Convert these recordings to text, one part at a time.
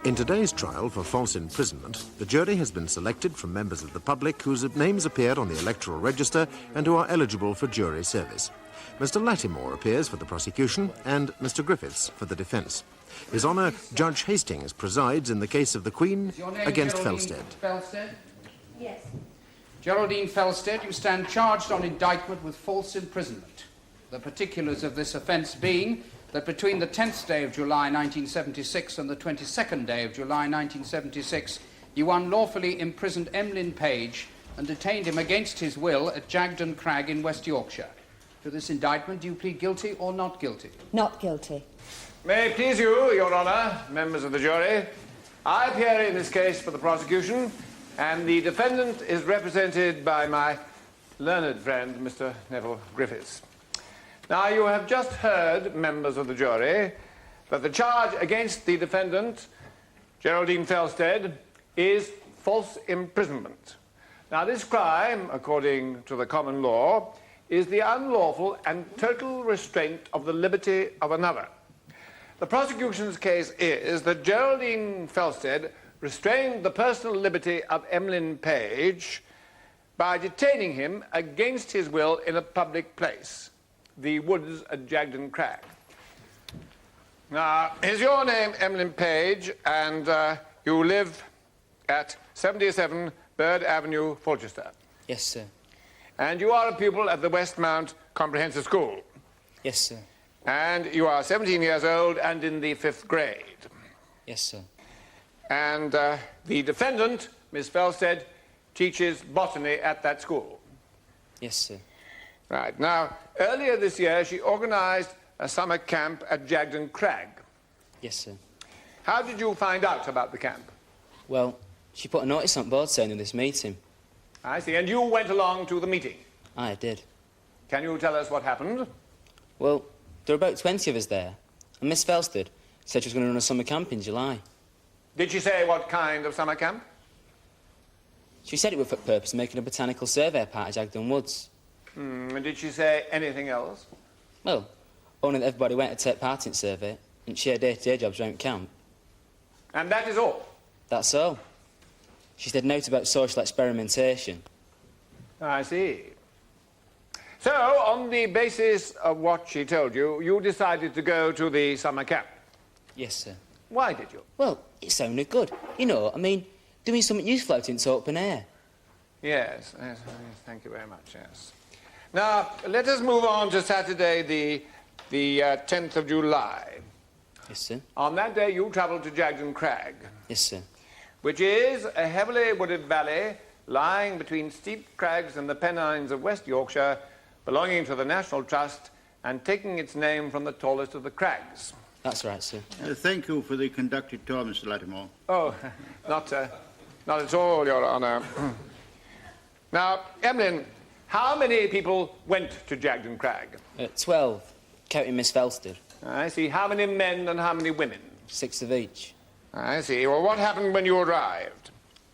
In today's trial for false imprisonment, the jury has been selected from members of the public whose names appear on the electoral register and who are eligible for jury service. Mr. Lattimore appears for the prosecution and Mr. Griffiths for the defence. His Honour, Judge Hastings presides in the case of the Queen against Felstead. Felstead? Yes. Geraldine Felstead, you stand charged on indictment with false imprisonment. The particulars of this offence being that between the 10th day of July 1976 and the 22nd day of July 1976, you unlawfully imprisoned Emlyn Page and detained him against his will at Jagden Crag in West Yorkshire. To this indictment, do you plead guilty or not guilty? Not guilty. May it please you, Your Honour, members of the jury, I appear in this case for the prosecution, and the defendant is represented by my learned friend, Mr. Neville Griffiths. Now, you have just heard, members of the jury, that the charge against the defendant, Geraldine Felstead, is false imprisonment. Now, this crime, according to the common law, is the unlawful and total restraint of the liberty of another. The prosecution's case is that Geraldine Felstead restrained the personal liberty of Emlyn Page by detaining him against his will in a public place, the woods at Jagden Crag. Now, is your name Emlyn Page, and you live at 77 Bird Avenue, Fulchester? Yes, sir. And you are a pupil at the Westmount Comprehensive School? Yes, sir. And you are 17 years old and in the 5th grade? Yes, sir. And the defendant, Miss Felstead, teaches botany at that school? Yes, sir. Right. Now, earlier this year, she organised a summer camp at Jagden Crag. Yes, sir. How did you find out about the camp? Well, she put a notice on board saying of this meeting. I see. And you went along to the meeting? I did. Can you tell us what happened? Well, there were about 20 of us there, and Miss Felstead said she was going to run a summer camp in July. Did she say what kind of summer camp? She said it was for the purpose of making a botanical survey part of Jagden Woods. And did she say anything else? Well, only that everybody went to take part in the survey and share day-to-day jobs around camp. And that is all? That's all. She said note about social experimentation. I see. So, on the basis of what she told you, you decided to go to the summer camp? Yes, sir. Why did you? Well, it sounded good. You know, I mean, doing something useful out into open air. Yes, thank you very much, yes. Now, let us move on to Saturday, the 10th of July. Yes, sir. On that day, you travelled to Jagden Crag. Yes, sir. Which is a heavily wooded valley lying between steep crags and the Pennines of West Yorkshire, belonging to the National Trust and taking its name from the tallest of the crags. That's right, sir. Thank you for the conducted tour, Mr. Lattimore. Oh, not at all, Your Honour. Now, Emlyn, how many people went to Jagden Crag? 12, counting Miss Felstead. I see. How many men and how many women? 6 of each. I see. Well, what happened when you arrived?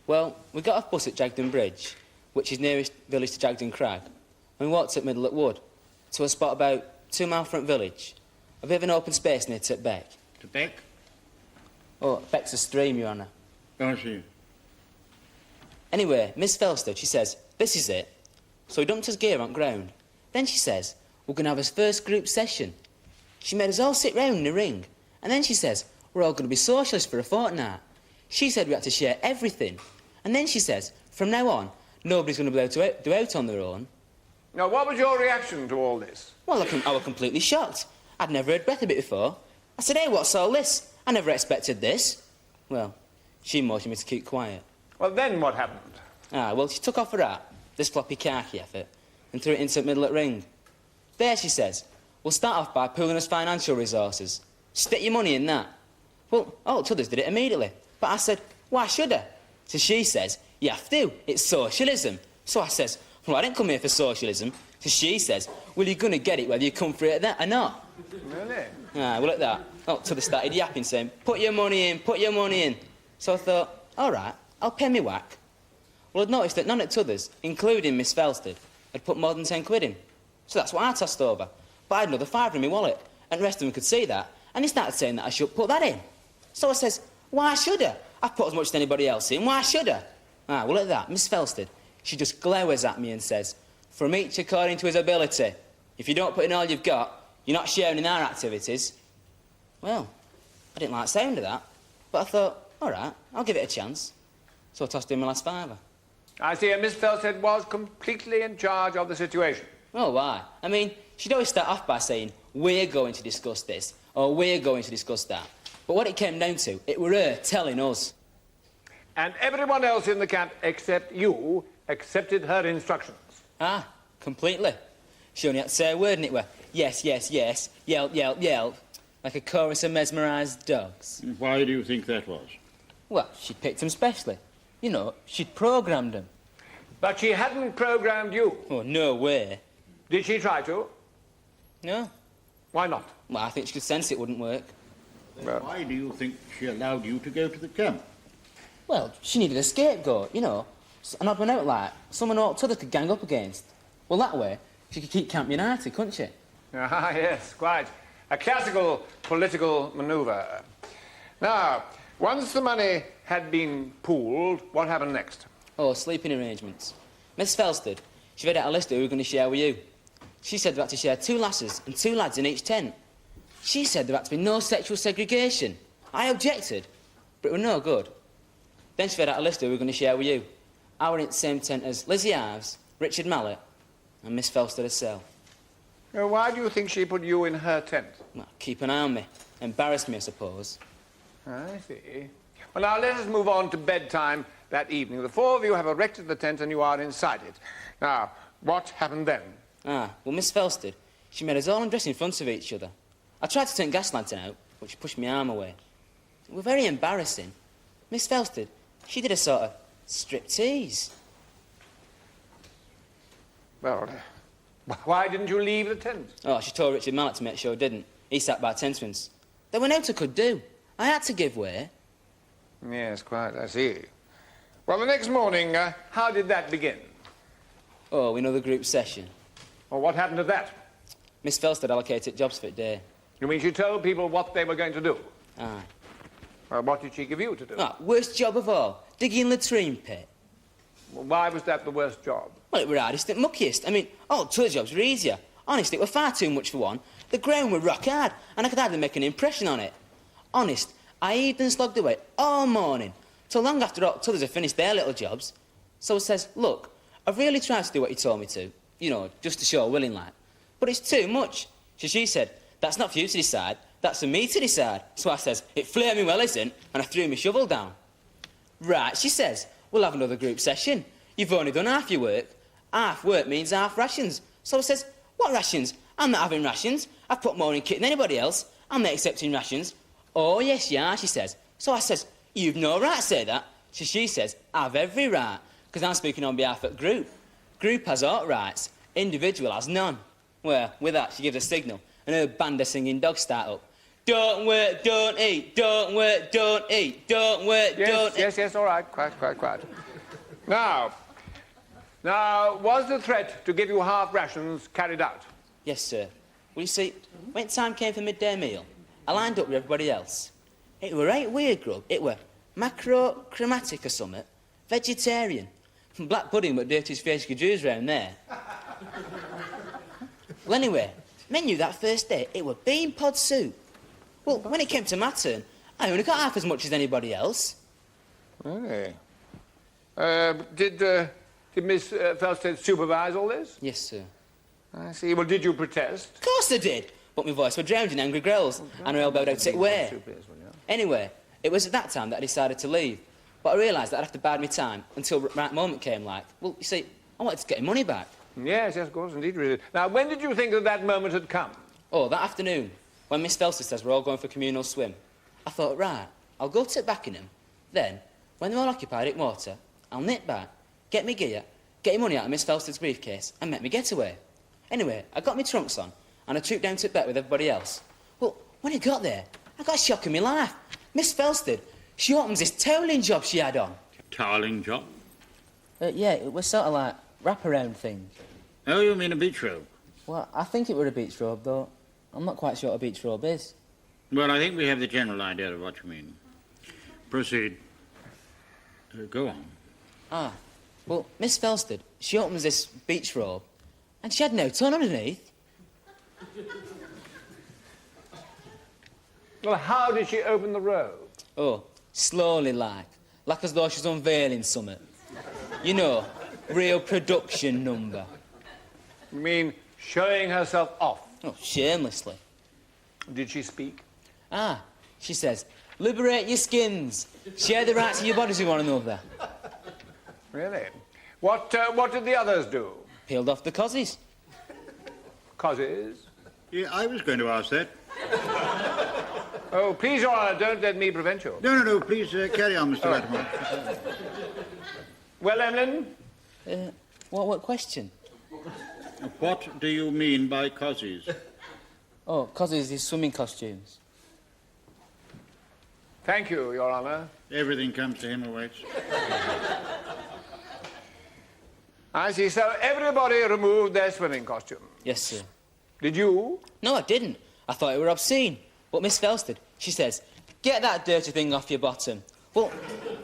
Well, we got off bus at Jagden Bridge, which is nearest village to Jagden Crag, and we walked up Middle at Wood to a spot about 2 mile front village, a bit of an open space near to Beck. To Beck? Oh, Beck's a stream, Your Honour. I see. Anyway, Miss Felstead, she says, this is it. So he dumped his gear on ground. Then she says, we're going to have his first group session. She made us all sit round in a ring. And then she says, we're all going to be socialists for a fortnight. She said we had to share everything. And then she says, from now on, nobody's going to be able to do out on their own. Now, what was your reaction to all this? Well, I was completely shocked. I'd never heard breath of it before. I said, hey, what's all this? I never expected this. Well, she motioned me to keep quiet. Well, then what happened? Well, she took off her hat, this floppy khaki effort, and threw it into the middle of the ring. There, she says, we'll start off by pooling us financial resources. Stick your money in that. Well, all the others did it immediately. But I said, why should I? So she says, you have to. It's socialism. So I says, well, I didn't come here for socialism. So she says, well, you're going to get it whether you come for it or not. Really? Well, at that, so they started yapping, saying, put your money in, put your money in. So I thought, all right, I'll pay me whack. Well, I'd noticed that none of the others, including Miss Felstead, had put more than 10 quid in. So that's what I tossed over. But I had another £5 in my wallet, and the rest of them could see that, and they started saying that I should put that in. So I says, Why should I? I've put as much as anybody else in. Why should I? Ah, well, at that, Miss Felsted, she just glowers at me and says, from each according to his ability. If you don't put in all you've got, you're not sharing in our activities. Well, I didn't like the sound of that, but I thought, all right, I'll give it a chance. So I tossed in my last fiver. I see, and Miss Felsted was completely in charge of the situation. Oh, why? I mean, she'd always start off by saying, we're going to discuss this, or we're going to discuss that. But what it came down to, it were her telling us. And everyone else in the camp, except you, accepted her instructions. Ah, completely. She only had to say a word and it were, yes, yes, yes, yelp, yelp, yelp, like a chorus of mesmerised dogs. Why do you think that was? Well, she'd picked them specially. You know, she'd programmed them. But she hadn't programmed you. Oh, no way. Did she try to? No. Why not? Well, I think she could sense it wouldn't work. Then why do you think she allowed you to go to the camp? Well, she needed a scapegoat, you know. An odd one out like, someone all others could gang up against. Well, that way, she could keep Camp united, couldn't she? Ah, yes, quite. A classical political manoeuvre. Now, once the money had been pooled, what happened next? Oh, sleeping arrangements. Miss Felsted, she read out a list of who we were going to share with you. She said there had to share 2 lasses and 2 lads in each tent. She said there had to be no sexual segregation. I objected, but it was no good. Then she read out a list of who we were going to share with you. I were in the same tent as Lizzie Ives, Richard Mallet, and Miss Felsted herself. Now, why do you think she put you in her tent? Well, keep an eye on me. Embarrass me, I suppose. I see. Well, now, let us move on to bedtime that evening. The 4 of you have erected the tent and you are inside it. Now, what happened then? Ah, well, Miss Felsted, she made us all undress in front of each other. I tried to turn the gas lantern out, but she pushed my arm away. It was very embarrassing. Miss Felsted, she did a sort of striptease. Well, why didn't you leave the tent? Oh, she told Richard Mallet to make sure I didn't. He sat by tenspins. There were no I could do. I had to give way. Yes, quite, I see. Well, the next morning, how did that begin? Oh, another group session. Well, what happened to that? Miss Felsted allocated jobs for the day. You mean she told people what they were going to do? Aye. Well, what did she give you to do? Ah, worst job of all. Digging latrine pit. Well, why was that the worst job? Well, it were hardest and muckiest. I mean, all the other jobs were easier. Honest, it were far too much for one. The ground were rock hard, and I could hardly make an impression on it. Honest, I heaved and slogged away all morning, till long after all the others had finished their little jobs. So I says, look, I've really tried to do what you told me to, you know, just to show willing like. But it's too much. So she said, that's not for you to decide, that's for me to decide. So I says, it flaming well isn't, and I threw my shovel down. Right, she says, we'll have another group session. You've only done half your work. Half work means half rations. So I says, what rations? I'm not having rations. I've put more in kit than anybody else. I'm not accepting rations. Oh, yes, you are, she says. So I says, you've no right to say that. So she says, I've every right, because I'm speaking on behalf of the group. Group has all rights, individual has none. Well, with that, she gives a signal, and her band of singing dogs start up. Don't work, don't eat, don't work, don't eat, don't work, don't eat. Yes, all right, quite. Now, was the threat to give you half rations carried out? Yes, sir. Well, you see, when time came for midday meal, I lined up with everybody else. It were right weird grub. It were macrochromatic or something, vegetarian. Black pudding but dirtiest face Jews round there. Well, anyway, menu that first day, it were bean pod soup. Well, when it came to my turn, I only got half as much as anybody else. Really? Did Miss Felsted supervise all this? Yes, sir. I see. Well, did you protest? Of course I did, but my voice were drowned in angry growls, and I elbowed out it way. Anyway, it was at that time that I decided to leave, but I realised that I'd have to bide my time until the right moment came, like. Well, you see, I wanted to get my money back. Yes, of course, indeed, really. Now, when did you think that moment had come? Oh, that afternoon, when Miss Felsted says we're all going for a communal swim. I thought, right, I'll go to Beckenham. Then, when they're all occupied at water, I'll nip back, get me gear, get your money out of Miss Felsted's briefcase, and make me getaway. Anyway, I got my trunks on, and I trooped down to Bet with everybody else. Well, when I got there, I got a shock in my life. Miss Felsted, she opens this toweling job she had on. Toweling job? Yeah, it was sort of like wraparound thing. Oh, you mean a beach robe? Well, I think it were a beach robe, though. I'm not quite sure what a beach robe is. Well, I think we have the general idea of what you mean. Proceed. Go on. Ah, well, Miss Felsted, she opens this beach robe, and she had no ton underneath. Well, how did she open the robe? Oh, slowly like as though she was unveiling something. You know, real production number. You mean showing herself off? Oh, shamelessly. Did she speak? Ah, she says, liberate your skins, share the rights of your bodies with one another. Really? What did the others do? Peeled off the cozzies. Causes? Yeah, I was going to ask that. Oh, please, Your Honour, don't let me prevent you. No, please carry on, Mr. Latimore. Well, Emlyn? What question? What do you mean by cozzies? Oh, cozzies, these swimming costumes. Thank you, Your Honour. Everything comes to him who waits. I see. So everybody removed their swimming costume. Yes, sir. Did you? No, I didn't. I thought it were obscene. But Miss Felsted, she says, get that dirty thing off your bottom. Well,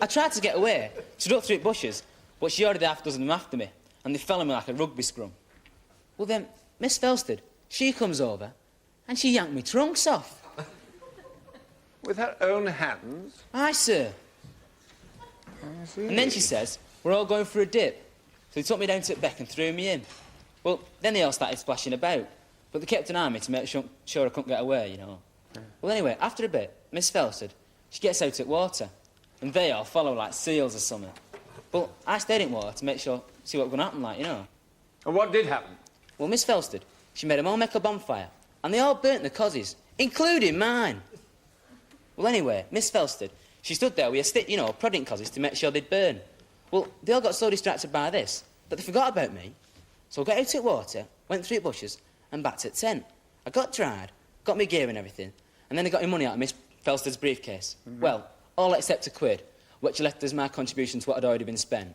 I tried to get away, to duck through bushes, but she ordered half a dozen of them after me, and they fell on me like a rugby scrum. Well, then, Miss Felsted, she comes over, and she yanked me trunks off. With her own hands? Aye, sir. I see. And then she says, we're all going for a dip. So they took me down to the beck and threw me in. Well, then they all started splashing about, but they kept an eye on me to make sure I couldn't get away, you know. Well, anyway, after a bit, Miss Felsted, she gets out at water, and they all follow like seals or something. But I stayed in water to make sure, see what was going to happen, like, you know. And what did happen? Well, Miss Felsted, she made them all make a bonfire, and they all burnt the cozzies, including mine. Well, anyway, Miss Felsted, she stood there with a stick, you know, prodding cozzies to make sure they'd burn. Well, they all got so distracted by this that they forgot about me. So I got out at water, went through bushes, and back to the tent. I got dried, got my gear and everything, and then I got my money out of Miss Felsted's briefcase. Well, all except £1, which left as my contribution to what had already been spent.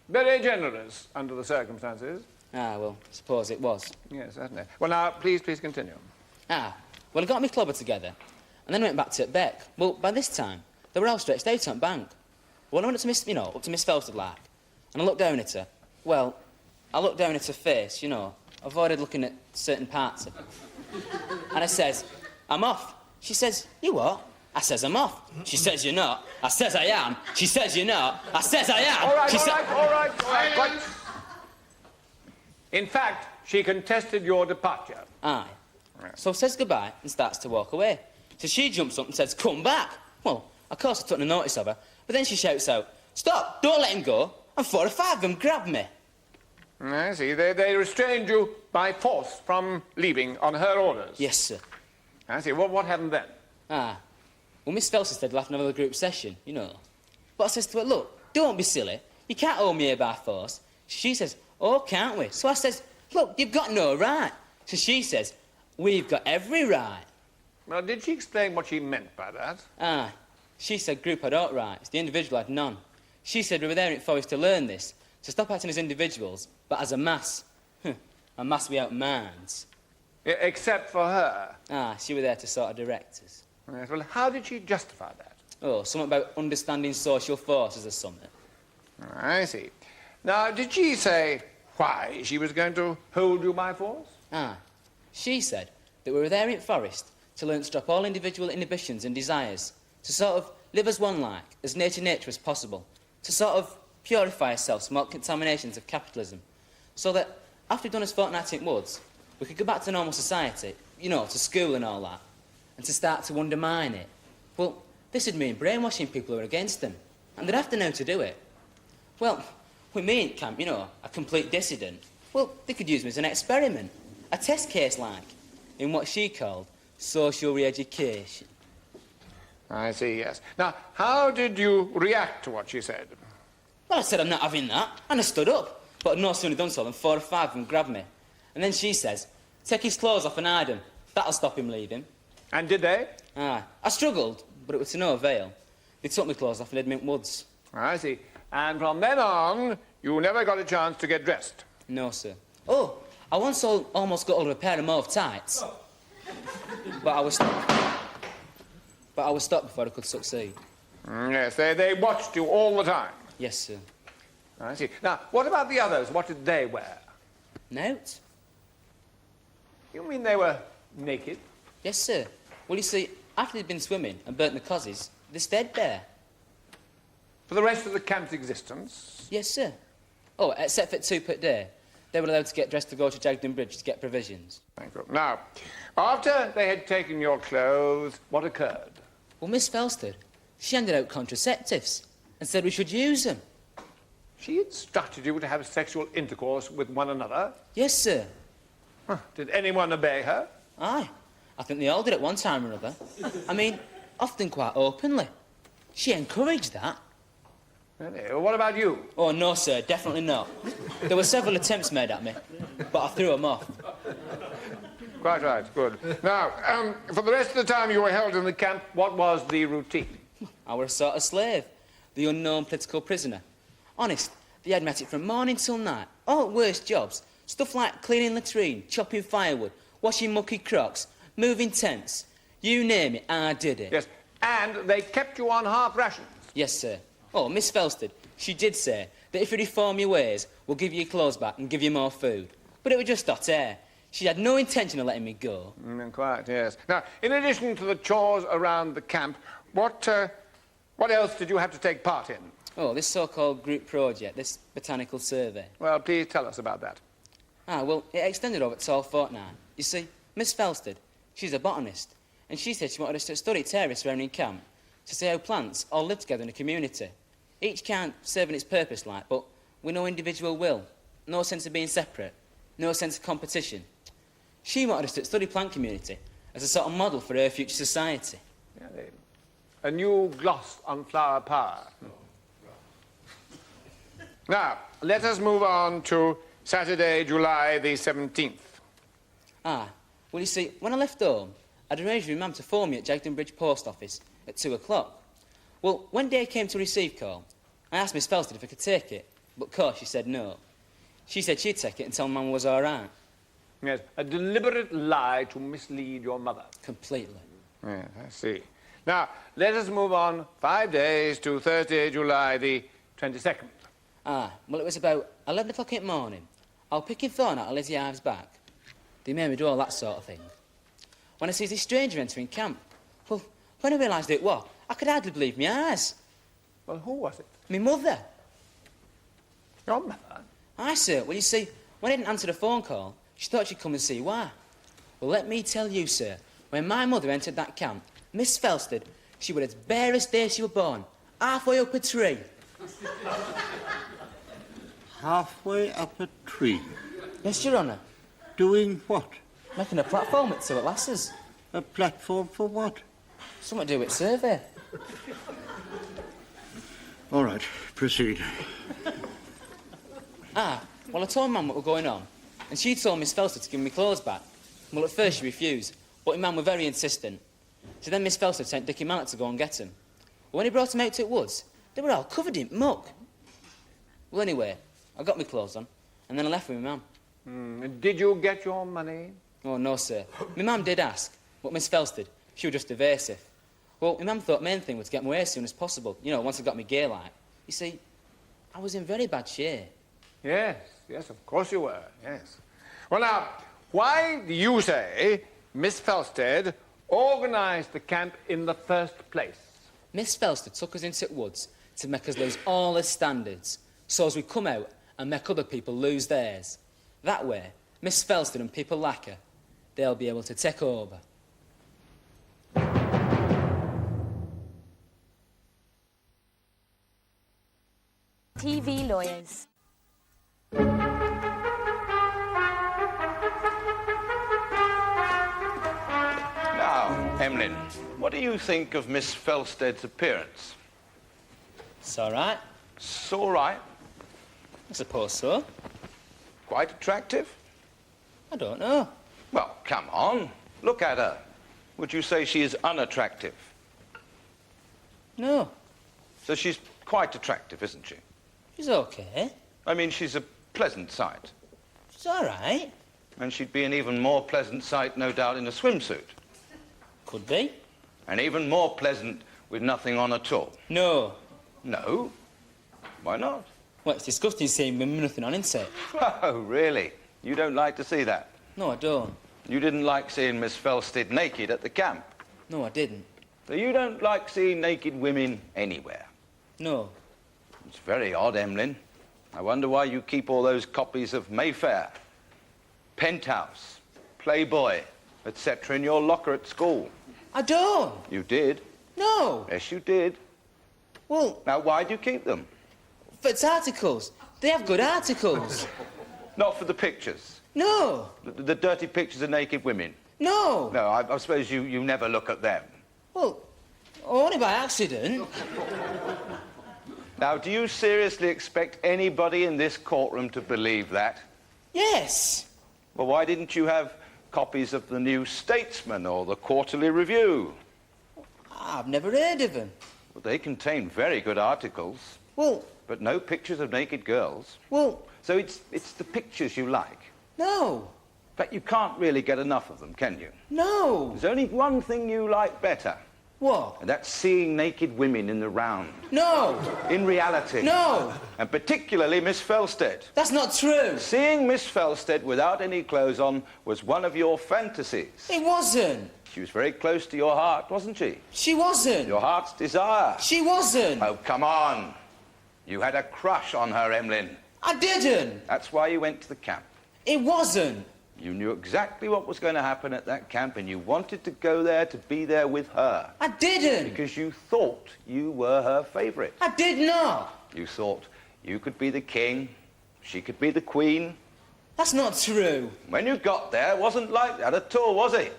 Very generous under the circumstances. Ah, well, suppose it was. Yes, certainly. Well, now, please continue. Ah, well, I got my clobber together, and then went back to Beck. Well, by this time, they were all stretched out on bank. Well, I went up to Miss Felsted, like, and I looked down at her. Well, I looked down at her face, you know, avoided looking at certain parts of her. And I says, I'm off. She says, you what? I says, I'm off. She says, you're not. I says, I am. She says, you're not. I says, I am. All right. Quite. In fact, she contested your departure. Aye. So says goodbye and starts to walk away. So she jumps up and says, come back. Well, of course I took no notice of her, but then she shouts out, stop, don't let him go. And 4 or 5 of them grabbed me. I see. They restrained you by force from leaving on her orders. Yes, sir. I see. What happened then? Ah. Well, Miss Felsted said we'll have another group session, you know. But I says to her, look, don't be silly. You can't hold me here by force. She says, oh, can't we? So I says, look, you've got no right. So she says, we've got every right. Well, did she explain what she meant by that? Ah. She said group had ought rights, the individual had none. She said we were there in Forest to learn this, to stop acting as individuals, but as a mass. A mass without minds. Except for her? Ah, she were there to sort of direct us. Yes, well, how did she justify that? Oh, something about understanding social forces or something. I see. Now, did she say why she was going to hold you by force? Ah, she said that we were there in Forest to learn to stop all individual inhibitions and desires, to sort of live as one like, as near to nature as possible, to sort of purify ourselves from all contaminations of capitalism, so that after we've done us fortnight in woods, we could go back to normal society, you know, to school and all that, and to start to undermine it. Well, this would mean brainwashing people who are against them, and they'd have to know to do it. Well, with me in camp, you know, a complete dissident, well, they could use me as an experiment, a test case like, in what she called social re-education. I see, yes. Now, how did you react to what she said? Well, I said I'm not having that, and I stood up. But I'd no sooner done so than 4 or 5 of them grabbed me. And then she says, take his clothes off and hide him. That'll stop him leaving. And did they? Aye. I struggled, but it was to no avail. They took my clothes off and hid me in woods. I see. And from then on, you never got a chance to get dressed? No, sir. Oh, I once almost got hold of a pair of mauve tights. But I was stopped before I could succeed. Yes, they watched you all the time. Yes, sir. I see. Now, what about the others? What did they wear? Note? You mean they were naked? Yes, sir. Well, you see, after they'd been swimming and burnt the cozzies, they stayed there. For the rest of the camp's existence? Yes, sir. Oh, except for 2 per day. They were allowed to get dressed to go to Jagden Bridge to get provisions. Thank you. Now, after they had taken your clothes, what occurred? Well, Miss Felsted, she handed out contraceptives and said we should use them. She instructed you to have sexual intercourse with one another? Yes, sir. Huh. Did anyone obey her? Aye. I think they all did at one time or another. I mean, often quite openly. She encouraged that. Really? Well, what about you? Oh, no, sir, definitely not. There were several attempts made at me, but I threw them off. Quite right, good. Now, for the rest of the time you were held in the camp, what was the routine? I were a sort of slave, the unknown political prisoner. Honest, they had me at it from morning till night. All worst jobs. Stuff like cleaning latrine, chopping firewood, washing mucky crocks, moving tents. You name it, I did it. Yes, and they kept you on half rations. Yes, sir. Oh, Miss Felsted, she did say that if you reform your ways, we'll give you your clothes back and give you more food. But it was just hot air. She had no intention of letting me go. Quite, yes. Now, in addition to the chores around the camp, what else did you have to take part in? Oh, this so-called group project, this botanical survey. Well, please tell us about that. Ah, well, it extended over 12 fortnight. You see, Miss Felsted, she's a botanist, and she said she wanted us to study terrace around in camp to see how plants all live together in a community. Each kind serving its purpose, like, but with no individual will, no sense of being separate, no sense of competition. She wanted us to study plant community as a sort of model for her future society. Yeah, a new gloss on flower power. Now, let us move on to Saturday, July the 17th. Ah, well, you see, when I left home, I'd arranged with Mum to phone me at Jagden Bridge Post Office at 2 o'clock. Well, when Day came to receive call, I asked Miss Felsted if I could take it, but of course she said no. She said she'd take it until Mum was all right. Yes, a deliberate lie to mislead your mother. Completely. Yes, I see. Now, let us move on 5 days to Thursday, July the 22nd. Ah, well, it was about 11 o'clock in the morning. I was picking thorn out of Lizzie Ives' back. They made me do all that sort of thing. When I sees this stranger entering camp, well, when I realised who it was, I could hardly believe my eyes. Well, who was it? Me mother. Your mother? Aye, sir. Well, you see, when I didn't answer the phone call, she thought she'd come and see why. Well, let me tell you, sir, when my mother entered that camp, Miss Felsted, she was as bare as day she was born, halfway up a tree. Halfway up a tree? Yes, Your Honour. Doing what? Making a platform with 2 lasses. A platform for what? Something to do with survey. All right, proceed. Ah, well, I told Mum what was going on, and she told Miss Felsted to give me clothes back. Well, at first she refused, but Mum were very insistent. So then Miss Felsted sent Dickie Mallet to go and get them. When he brought them out to the woods, they were all covered in muck. Well, anyway, I got my clothes on, and then I left with my Mum. Did you get your money? Oh, no, sir. My Mum did ask, but Miss Felsted, she was just evasive. Well, my Mum thought the main thing was to get me away as soon as possible, you know, once I got my gear light. You see, I was in very bad shape. Yes, of course you were, yes. Well, now, why do you say Miss Felsted organised the camp in the first place? Miss Felsted took us into the woods to make us lose all her standards, so as we come out and make other people lose theirs. That way, Miss Felsted and people like her, they'll be able to take over. TV lawyers. Now, Emlyn, what do you think of Miss Felsted's appearance? It's all right. It's all right. I suppose so. Quite attractive? I don't know. Well, come on. Look at her. Would you say she is unattractive? No. So she's quite attractive, isn't she? She's okay. I mean, she's a pleasant sight. She's all right. And she'd be an even more pleasant sight, no doubt, in a swimsuit. Could be. And even more pleasant with nothing on at all? No. No? Why not? Well, it's disgusting seeing women with nothing on, isn't it? Oh, really? You don't like to see that? No, I don't. You didn't like seeing Miss Felsted naked at the camp? No, I didn't. So you don't like seeing naked women anywhere? No. It's very odd, Emlyn. I wonder why you keep all those copies of Mayfair, Penthouse, Playboy, etc. in your locker at school. I don't. You did. No. Yes, you did. Well, Now, why do you keep them? for its articles. They have good articles. Not for the pictures. No. The dirty pictures of naked women. No. No, I suppose you never look at them. Well, only by accident. Now, do you seriously expect anybody in this courtroom to believe that? Yes. Well, why didn't you have copies of the New Statesman or the Quarterly Review? I've never heard of them. Well, they contain very good articles, Well, but no pictures of naked girls. well, So it's the pictures you like. no. But you can't really get enough of them, can you? No. There's only one thing you like better, What? and that's seeing naked women in the round. No. In reality. No. And particularly Miss Felsted. That's not true. Seeing Miss Felsted without any clothes on was one of your fantasies. It wasn't. She was very close to your heart, wasn't she? She wasn't. Your heart's desire. She wasn't. Oh, come on. You had a crush on her, Emlyn. I didn't. That's why you went to the camp. It wasn't. You knew exactly what was going to happen at that camp, and you wanted to go there to be there with her. I didn't. Because you thought you were her favourite. I did not. You thought you could be the king, she could be the queen. That's not true. When you got there, it wasn't like that at all, was it?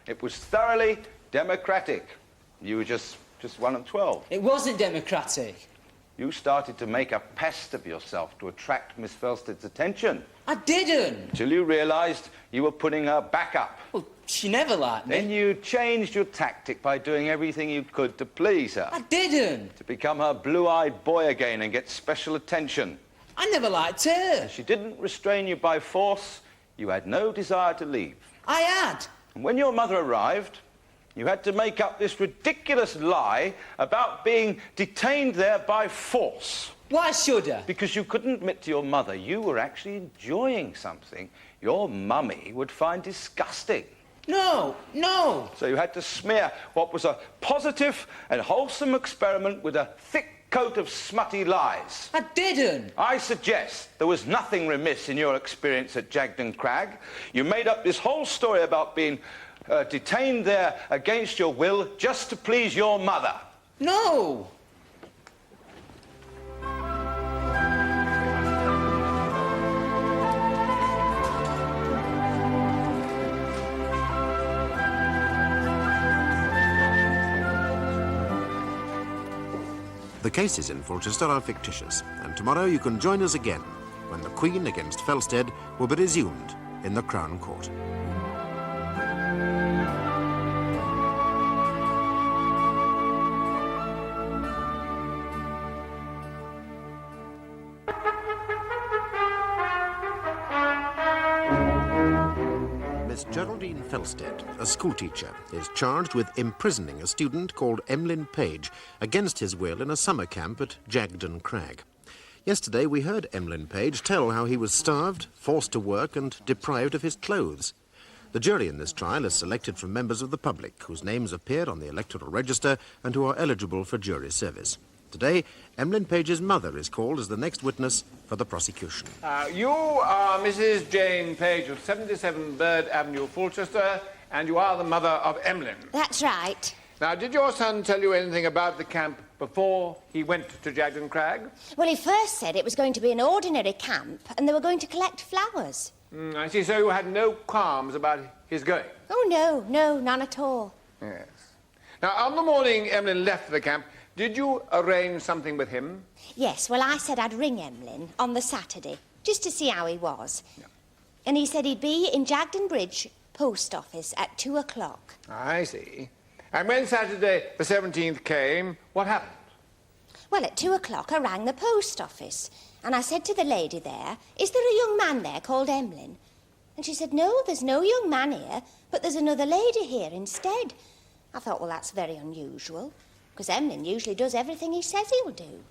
It was thoroughly democratic. You were just 1 of 12. It wasn't democratic. You started to make a pest of yourself to attract Miss Felsted's attention. I didn't. Until you realised you were putting her back up. Well, she never liked me. Then you changed your tactic by doing everything you could to please her. I didn't. To become her blue-eyed boy again and get special attention. I never liked her. She didn't restrain you by force. You had no desire to leave. I had. And when your mother arrived, you had to make up this ridiculous lie about being detained there by force. Why should I? Because you couldn't admit to your mother you were actually enjoying something your mummy would find disgusting. No, no. So you had to smear what was a positive and wholesome experiment with a thick coat of smutty lies. I didn't. I suggest there was nothing remiss in your experience at Jagden Crag. You made up this whole story about being detained there against your will just to please your mother. No. The cases in Fulchester are fictitious, and tomorrow you can join us again when the Queen against Felsted will be resumed in the Crown Court. Miss Geraldine Felsted, a schoolteacher, is charged with imprisoning a student called Emlyn Page against his will in a summer camp at Jagden Crag. Yesterday we heard Emlyn Page tell how he was starved, forced to work and deprived of his clothes. The jury in this trial is selected from members of the public whose names appear on the electoral register and who are eligible for jury service. Today, Emlyn Page's mother is called as the next witness for the prosecution. You are Mrs. Jane Page of 77 Bird Avenue, Fulchester, and you are the mother of Emlyn. That's right. Now, did your son tell you anything about the camp before he went to Jagden Crag? Well, he first said it was going to be an ordinary camp and they were going to collect flowers. I see, so you had no qualms about his going? Oh, no, none at all. Yes. Now, on the morning Emlyn left for the camp, did you arrange something with him? Yes, well, I said I'd ring Emlyn on the Saturday, just to see how he was. Yeah. And he said he'd be in Jagden Bridge post office at 2 o'clock. I see. And when Saturday the 17th came, what happened? Well, at 2 o'clock I rang the post office, and I said to the lady there, is there a young man there called Emlyn? And she said, no, there's no young man here, but there's another lady here instead. I thought, well, that's very unusual. because Emlyn usually does everything he says he'll do.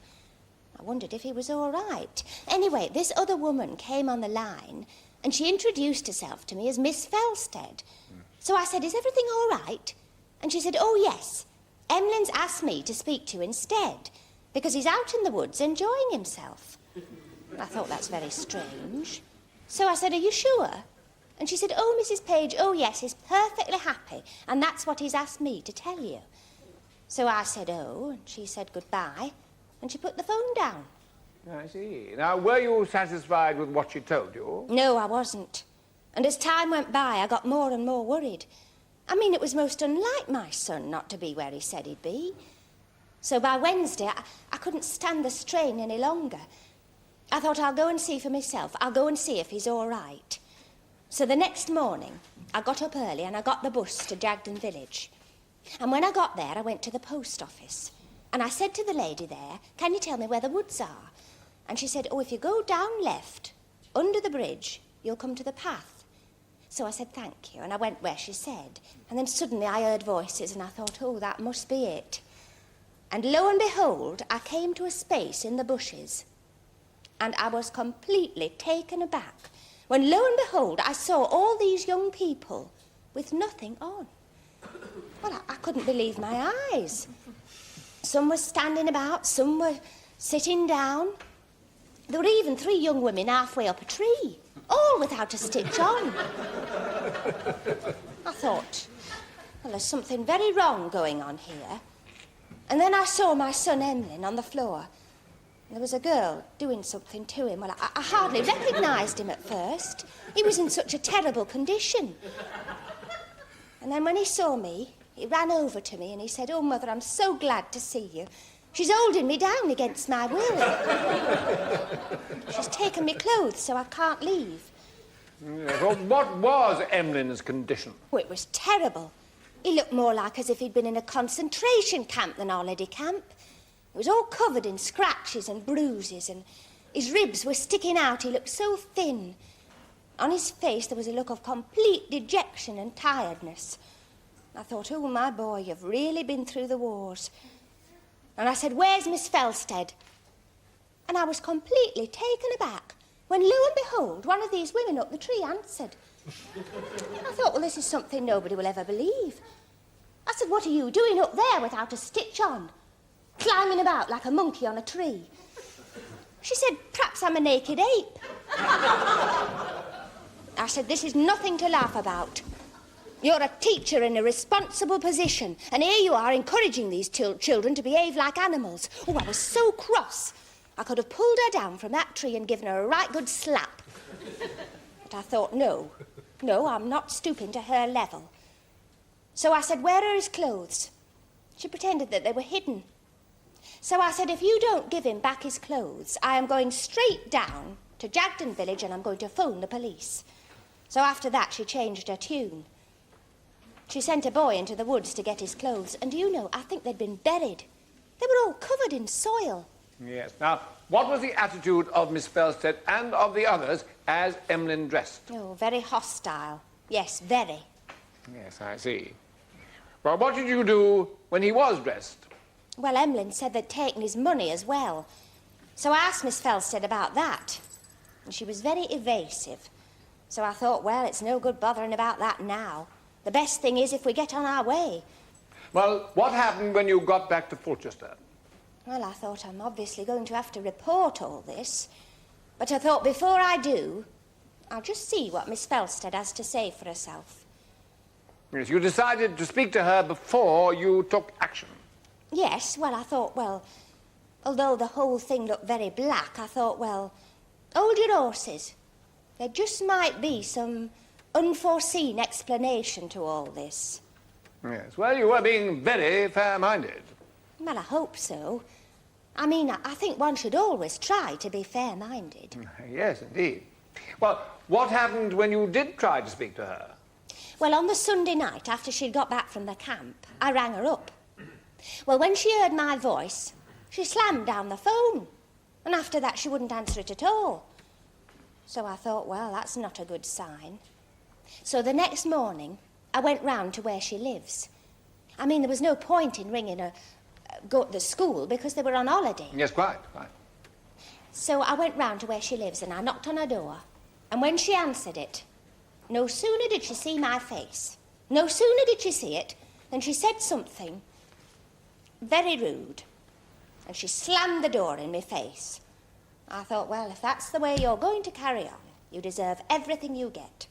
I wondered if he was all right. Anyway, this other woman came on the line and she introduced herself to me as Miss Felsted. So I said, is everything all right? And she said, oh, yes. Emlyn's asked me to speak to you instead because he's out in the woods enjoying himself. I thought that's very strange. So I said, are you sure? And she said, oh, Mrs. Page, oh, yes, he's perfectly happy, and that's what he's asked me to tell you. So I said, oh, and she said goodbye, and she put the phone down. I see. Now, were you satisfied with what she told you? No, I wasn't. And as time went by, I got more and more worried. I mean, it was most unlike my son not to be where he said he'd be. So by Wednesday, I couldn't stand the strain any longer. I thought, I'll go and see for myself. I'll go and see if he's all right. So the next morning, I got up early and I got the bus to Jagden village. And when I got there, I went to the post office. And I said to the lady there, can you tell me where the woods are? And she said, oh, if you go down left, under the bridge, you'll come to the path. So I said, thank you, and I went where she said. And then suddenly I heard voices, and I thought, oh, that must be it. And lo and behold, I came to a space in the bushes, and I was completely taken aback when, lo and behold, I saw all these young people with nothing on. Well, I couldn't believe my eyes. Some were standing about, some were sitting down. There were even 3 young women halfway up a tree, all without a stitch on. I thought, well, there's something very wrong going on here. And then I saw my son Emlyn on the floor. There was a girl doing something to him. Well, I hardly recognised him at first. He was in such a terrible condition. And then when he saw me, he ran over to me and he said, oh, Mother, I'm so glad to see you. She's holding me down against my will. She's taken me clothes so I can't leave. Yes, well, what was Emlyn's condition? Oh, it was terrible. He looked more like as if he'd been in a concentration camp than holiday camp. He was all covered in scratches and bruises, and his ribs were sticking out. He looked so thin. On his face there was a look of complete dejection and tiredness. I thought, oh, my boy, you've really been through the wars. And I said, where's Miss Felsted? And I was completely taken aback when, lo and behold, one of these women up the tree answered. I thought, well, this is something nobody will ever believe. I said, what are you doing up there without a stitch on? Climbing about like a monkey on a tree. She said, perhaps I'm a naked ape. I said, this is nothing to laugh about. You're a teacher in a responsible position, and here you are encouraging these children to behave like animals. Oh, I was so cross. I could have pulled her down from that tree and given her a right good slap. But I thought, no, I'm not stooping to her level. So I said, where are his clothes? She pretended that they were hidden. So I said, if you don't give him back his clothes, I am going straight down to Jagden village and I'm going to phone the police. So after that, she changed her tune. She sent a boy into the woods to get his clothes, and do you know, I think they'd been buried. They were all covered in soil. Yes. Now, what was the attitude of Miss Felsted and of the others as Emlyn dressed? Oh, very hostile. Yes, very. Yes, I see. Well, what did you do when he was dressed? Well, Emlyn said they'd taken his money as well. So I asked Miss Felsted about that, and she was very evasive. So I thought, well, it's no good bothering about that now. The best thing is if we get on our way. Well, what happened when you got back to Fulchester? Well, I thought I'm obviously going to have to report all this. But I thought before I do, I'll just see what Miss Felsted has to say for herself. Yes, you decided to speak to her before you took action. Yes, well, I thought, well, although the whole thing looked very black, I thought, well, hold your horses. There just might be some unforeseen explanation to all this. Yes, well, you were being very fair-minded. Well, I hope so. I mean, I think one should always try to be fair-minded. Yes, indeed. Well, what happened when you did try to speak to her? Well, on the Sunday night, after she'd got back from the camp, I rang her up. Well, when she heard my voice, she slammed down the phone. And after that, she wouldn't answer it at all. So I thought, well, that's not a good sign. So the next morning, I went round to where she lives. I mean, there was no point in ringing her go to the school because they were on holiday. Yes, quite. So I went round to where she lives and I knocked on her door. And when she answered it, no sooner did she see my face, no sooner did she see it, than she said something very rude. And she slammed the door in my face. I thought, well, if that's the way you're going to carry on, you deserve everything you get.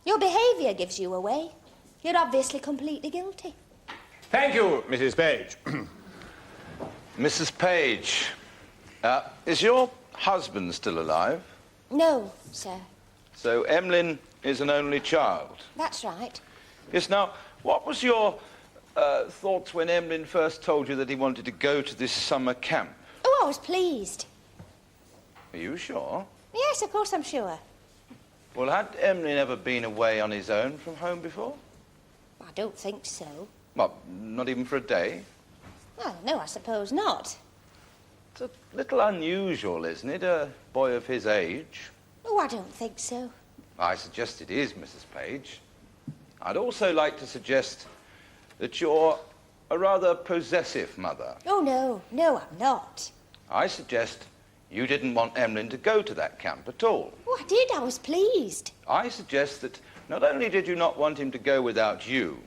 Your behaviour gives you away. You're obviously completely guilty. Thank you, Mrs. Page. Mrs. Page, is your husband still alive? No, sir. So Emlyn is an only child? That's right. Yes, now, what was your thoughts when Emlyn first told you that he wanted to go to this summer camp? Oh, I was pleased. Are you sure? Yes, of course I'm sure. Well, had Emlyn ever been away on his own from home before? I don't think so. Well, not even for a day? Well, no, I suppose not. It's a little unusual, isn't it, a boy of his age? Oh, I don't think so. I suggest it is, Mrs. Page. I'd also like to suggest that you're a rather possessive mother. Oh, no, I'm not. I suggest you didn't want Emlyn to go to that camp at all. Oh, I did. I was pleased. I suggest that not only did you not want him to go without you,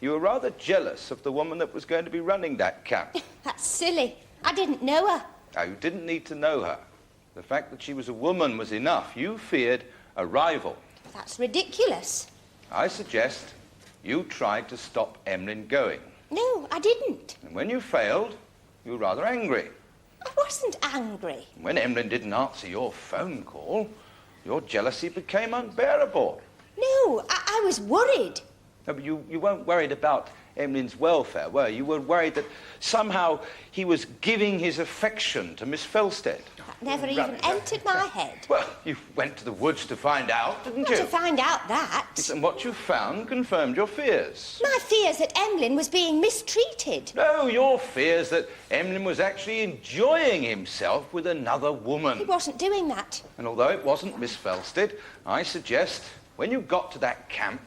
you were rather jealous of the woman that was going to be running that camp. That's silly. I didn't know her. Now, you didn't need to know her. The fact that she was a woman was enough. You feared a rival. That's ridiculous. I suggest you tried to stop Emlyn going. No, I didn't. And when you failed, you were rather angry. I wasn't angry. When Emlyn didn't answer your phone call, your jealousy became unbearable. No, I was worried. No, but you weren't worried about Emlyn's welfare, were you? You were worried that somehow he was giving his affection to Miss Felsted. That never even entered my head. Well, you went to the woods to find out, didn't you? To find out that. Yes, and what you found confirmed your fears. My fears that Emlyn was being mistreated. No, your fears that Emlyn was actually enjoying himself with another woman. He wasn't doing that. And although it wasn't Miss Felsted, I suggest when you got to that camp,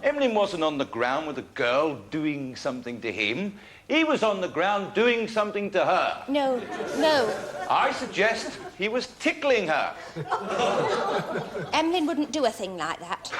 Emlyn wasn't on the ground with a girl doing something to him. He was on the ground doing something to her. No. I suggest he was tickling her. Emlyn wouldn't do a thing like that.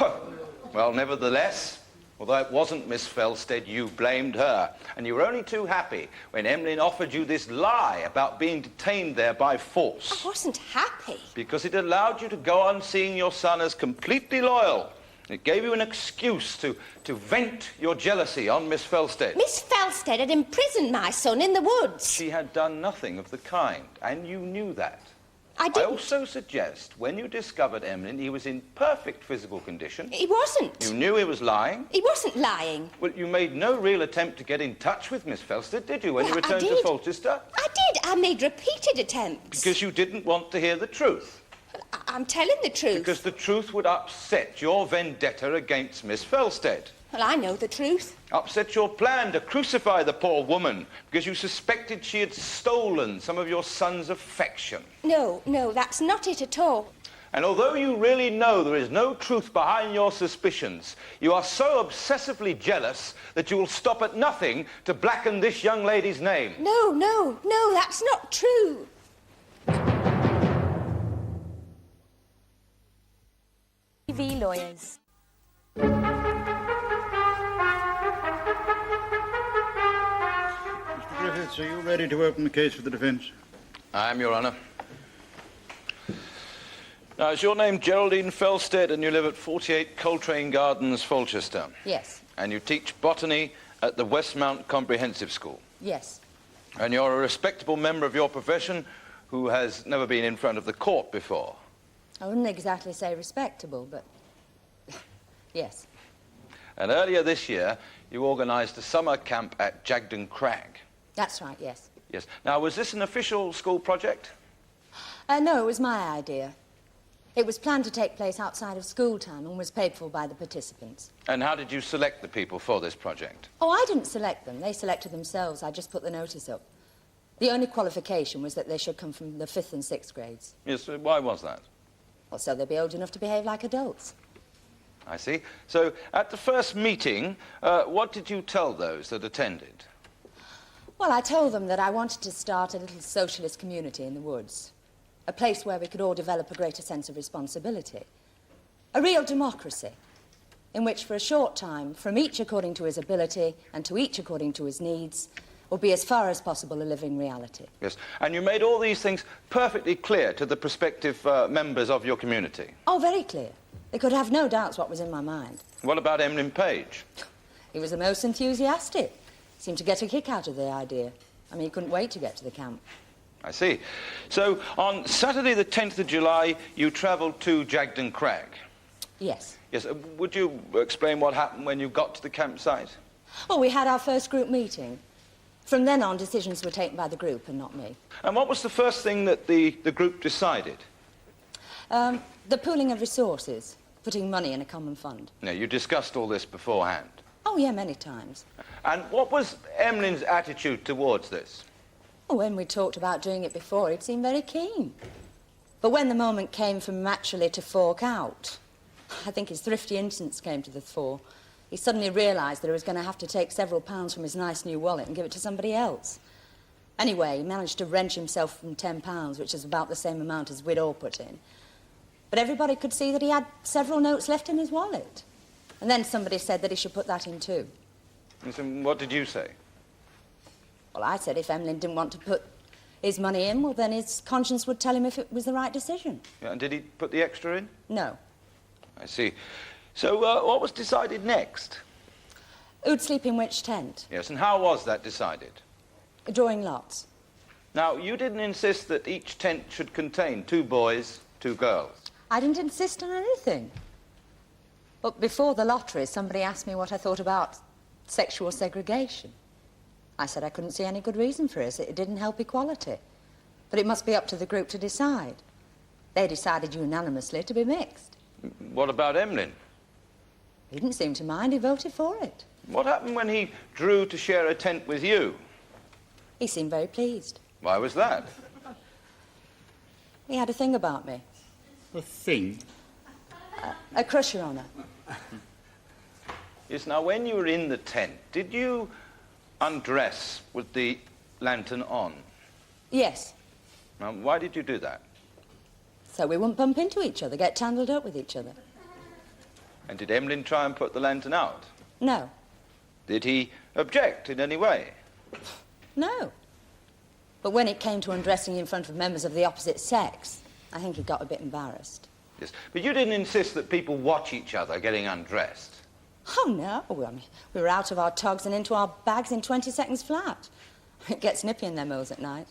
Well, nevertheless, although it wasn't Miss Felsted, you blamed her. And you were only too happy when Emlyn offered you this lie about being detained there by force. I wasn't happy. Because it allowed you to go on seeing your son as completely loyal. It gave you an excuse to vent your jealousy on Miss Felsted. Miss Felsted had imprisoned my son in the woods. She had done nothing of the kind, and you knew that. I didn't. I also suggest when you discovered Emlyn, he was in perfect physical condition. He wasn't. You knew he was lying. He wasn't lying. Well, you made no real attempt to get in touch with Miss Felsted, did you, when you Well, I returned to did. Colchester? I did. I made repeated attempts. Because you didn't want to hear the truth. I'm telling the truth. Because the truth would upset your vendetta against Miss Felsted. Well, I know the truth. Upset your plan to crucify the poor woman because you suspected she had stolen some of your son's affection. No, that's not it at all. And although you really know there is no truth behind your suspicions, you are so obsessively jealous that you will stop at nothing to blacken this young lady's name. No, that's not true. TV lawyers. Mr. Griffiths, are you ready to open the case for the defence? I am, Your Honour. Now, is your name Geraldine Felsted and you live at 48 Coltrane Gardens, Colchester? Yes. And you teach botany at the Westmount Comprehensive School? Yes. And you're a respectable member of your profession who has never been in front of the court before? I wouldn't exactly say respectable, but yes. And earlier this year, you organised a summer camp at Jagden Crag. That's right, yes. Yes. Now, was this an official school project? No, it was my idea. It was planned to take place outside of school time and was paid for by the participants. And how did you select the people for this project? Oh, I didn't select them. They selected themselves. I just put the notice up. The only qualification was that they should come from the 5th and 6th grades. Yes, why was that? Well, so they'd be old enough to behave like adults. I see. So, at the first meeting, what did you tell those that attended? Well, I told them that I wanted to start a little socialist community in the woods. A place where we could all develop a greater sense of responsibility. A real democracy, in which for a short time, from each according to his ability and to each according to his needs, will be as far as possible a living reality. Yes, and you made all these things perfectly clear to the prospective members of your community. Oh, very clear. They could have no doubts what was in my mind. What about Emlyn Page? He was the most enthusiastic. Seemed to get a kick out of the idea. I mean, he couldn't wait to get to the camp. I see. So, on Saturday the 10th of July, you travelled to Jagden Crag? Yes. Yes, would you explain what happened when you got to the campsite? Well, we had our first group meeting. From then on, decisions were taken by the group and not me. And what was the first thing that the group decided? The pooling of resources, putting money in a common fund. No, you discussed all this beforehand. Oh, yeah, many times. And what was Emlyn's attitude towards this? Well, when we talked about doing it before, he'd seemed very keen. But when the moment came for him actually to fork out, I think his thrifty innocence came to the fore. He suddenly realised that he was going to have to take several pounds from his nice new wallet and give it to somebody else. Anyway, he managed to wrench himself from £10, which is about the same amount as we'd all put in. But everybody could see that he had several notes left in his wallet. And then somebody said that he should put that in too. And so what did you say? Well, I said if Emlyn didn't want to put his money in, well, then his conscience would tell him if it was the right decision. Yeah, and did he put the extra in? No. I see. So what was decided next? Who'd sleep in which tent? Yes, and how was that decided? Drawing lots. Now, you didn't insist that each tent should contain 2 boys, 2 girls. I didn't insist on anything. But before the lottery, somebody asked me what I thought about sexual segregation. I said I couldn't see any good reason for it. It didn't help equality. But it must be up to the group to decide. They decided unanimously to be mixed. What about Emlyn? He didn't seem to mind. He voted for it. What happened when he drew to share a tent with you? He seemed very pleased. Why was that? He had a thing about me. A thing? A crush, Your Honour. Yes, now, when you were in the tent, did you undress with the lantern on? Yes. Now, why did you do that? So we wouldn't bump into each other, get tangled up with each other. And did Emlyn try and put the lantern out? No. Did he object in any way? No. But when it came to undressing in front of members of the opposite sex, I think he got a bit embarrassed. Yes, but you didn't insist that people watch each other getting undressed. Oh, no. I mean, we were out of our togs and into our bags in 20 seconds flat. It gets nippy in their moles at night.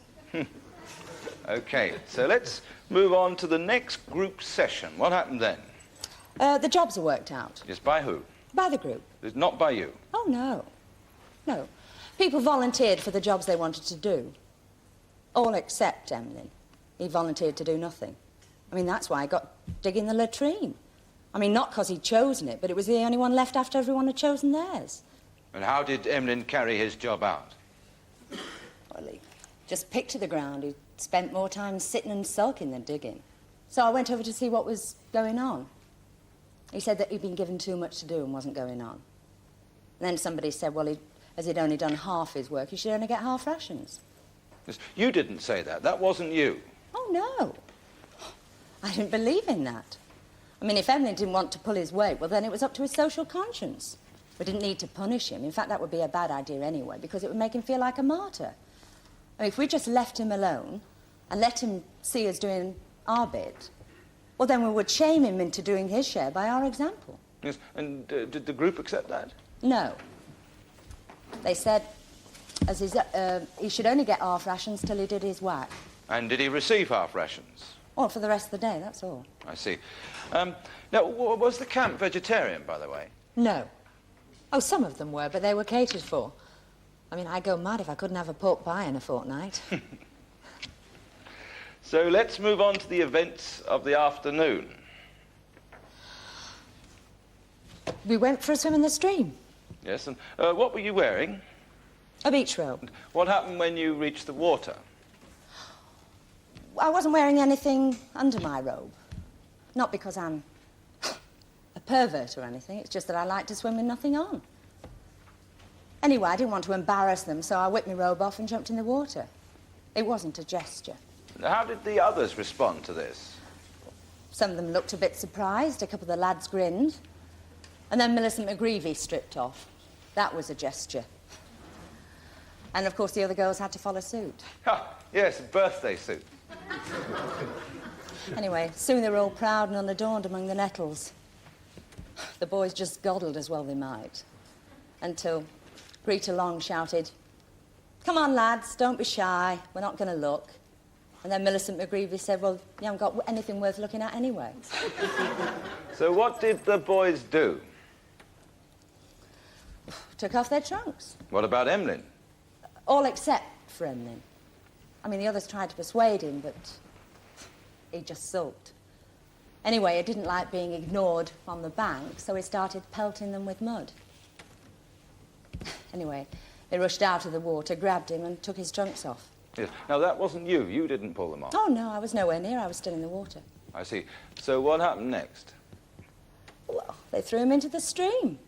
OK, so let's move on to the next group session. What happened then? The jobs are worked out. Yes, by who? By the group. It's not by you. Oh, no. No. People volunteered for the jobs they wanted to do. All except Emlyn. He volunteered to do nothing. I mean, that's why I got digging the latrine. I mean, not because he'd chosen it, but it was the only one left after everyone had chosen theirs. And how did Emlyn carry his job out? Well, he just picked to the ground. He spent more time sitting and sulking than digging. So I went over to see what was going on. He said that he'd been given too much to do and wasn't going on. And then somebody said, well, as he'd only done half his work, he should only get half rations. Yes, you didn't say that. That wasn't you. Oh, no. I didn't believe in that. I mean, if Emlyn didn't want to pull his weight, well, then it was up to his social conscience. We didn't need to punish him. In fact, that would be a bad idea anyway, because it would make him feel like a martyr. I mean, if we just left him alone and let him see us doing our bit, well, then we would shame him into doing his share by our example. Yes, and did the group accept that? No. They said he should only get half rations till he did his whack. And did he receive half rations? Well, for the rest of the day, that's all. I see. Now, was the camp vegetarian, by the way? No. Oh, some of them were, but they were catered for. I mean, I'd go mad if I couldn't have a pork pie in a fortnight. So let's move on to the events of the afternoon. We went for a swim in the stream. Yes, and what were you wearing? A beach robe. What happened when you reached the water? I wasn't wearing anything under my robe. Not because I'm a pervert or anything. It's just that I like to swim with nothing on. Anyway, I didn't want to embarrass them, so I whipped my robe off and jumped in the water. It wasn't a gesture. How did the others respond to this? Some of them looked a bit surprised, a couple of the lads grinned. And then Millicent McGreevy stripped off. That was a gesture. And, of course, the other girls had to follow suit. Ha! Yes, a birthday suit. Anyway, soon they were all proud and unadorned among the nettles. The boys just goggled as well they might. Until Greta Long shouted, "Come on, lads, don't be shy. We're not going to look." And then Millicent McGreevy said, "Well, you haven't got anything worth looking at anyway." So what did the boys do? Took off their trunks. What about Emlyn? All except for Emlyn. I mean, the others tried to persuade him, but he just sulked. Anyway, he didn't like being ignored on the bank, so he started pelting them with mud. Anyway, they rushed out of the water, grabbed him and took his trunks off. Yes. Now, that wasn't you. You didn't pull them off. Oh, no, I was nowhere near. I was still in the water. I see. So what happened next? Well, they threw him into the stream.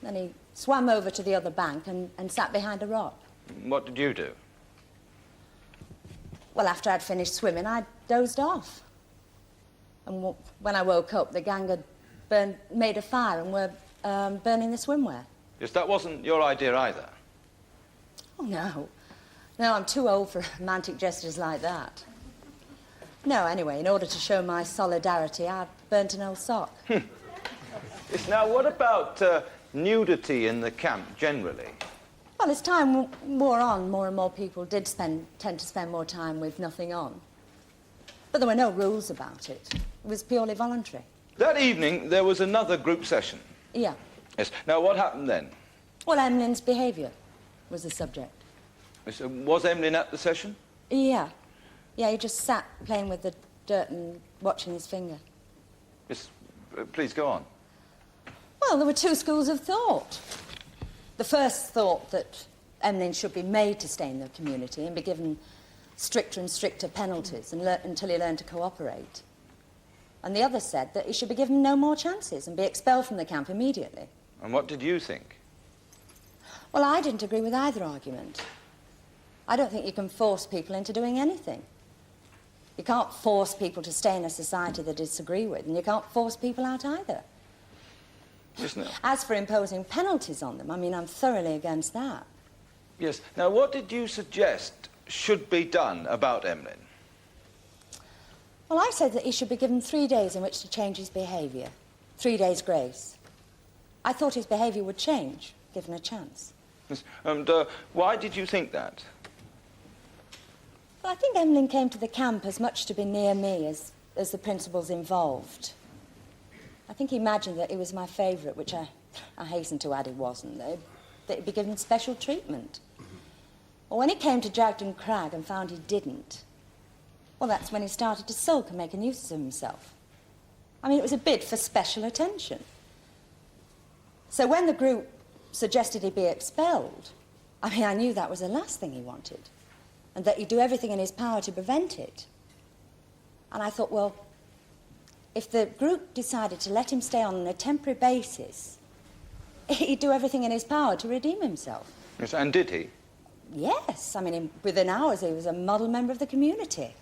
Then he swam over to the other bank and sat behind a rock. What did you do? Well, after I'd finished swimming, I dozed off. And when I woke up, the gang had made a fire and were burning the swimwear. Yes, that wasn't your idea either. Oh, no. No, I'm too old for romantic gestures like that. No, anyway, in order to show my solidarity, I burnt an old sock. Yes, now, what about nudity in the camp generally? Well, as time wore on, more and more people did tend to spend more time with nothing on. But there were no rules about it. It was purely voluntary. That evening, there was another group session. Yeah. Yes. Now, what happened then? Well, Emlyn's behaviour was the subject. Yes, was Emlyn at the session? Yeah. Yeah, he just sat playing with the dirt and watching his finger. Yes, please go on. Well, there were two schools of thought. The first thought that Emlyn should be made to stay in the community and be given stricter and stricter penalties until he learned to cooperate. And the other said that he should be given no more chances and be expelled from the camp immediately. And what did you think? Well, I didn't agree with either argument. I don't think you can force people into doing anything. You can't force people to stay in a society they disagree with, and you can't force people out either. Isn't it? As for imposing penalties on them, I mean, I'm thoroughly against that. Yes. Now, what did you suggest should be done about Emlyn? Well, I said that he should be given 3 days in which to change his behaviour. 3 days' grace. I thought his behaviour would change, given a chance. Yes. And why did you think that? Well, I think Emlyn came to the camp as much to be near me as the principals involved. I think he imagined that he was my favourite, which I hasten to add he wasn't. That he'd be given special treatment. Well, when he came to Jagden Crag and found he didn't, well, that's when he started to sulk and make a nuisance of himself. I mean, it was a bid for special attention. So when the group suggested he be expelled, I mean, I knew that was the last thing he wanted, and that he'd do everything in his power to prevent it. And I thought, well, if the group decided to let him stay on a temporary basis, he'd do everything in his power to redeem himself. Yes, and did he? Yes. I mean, within hours, he was a model member of the community.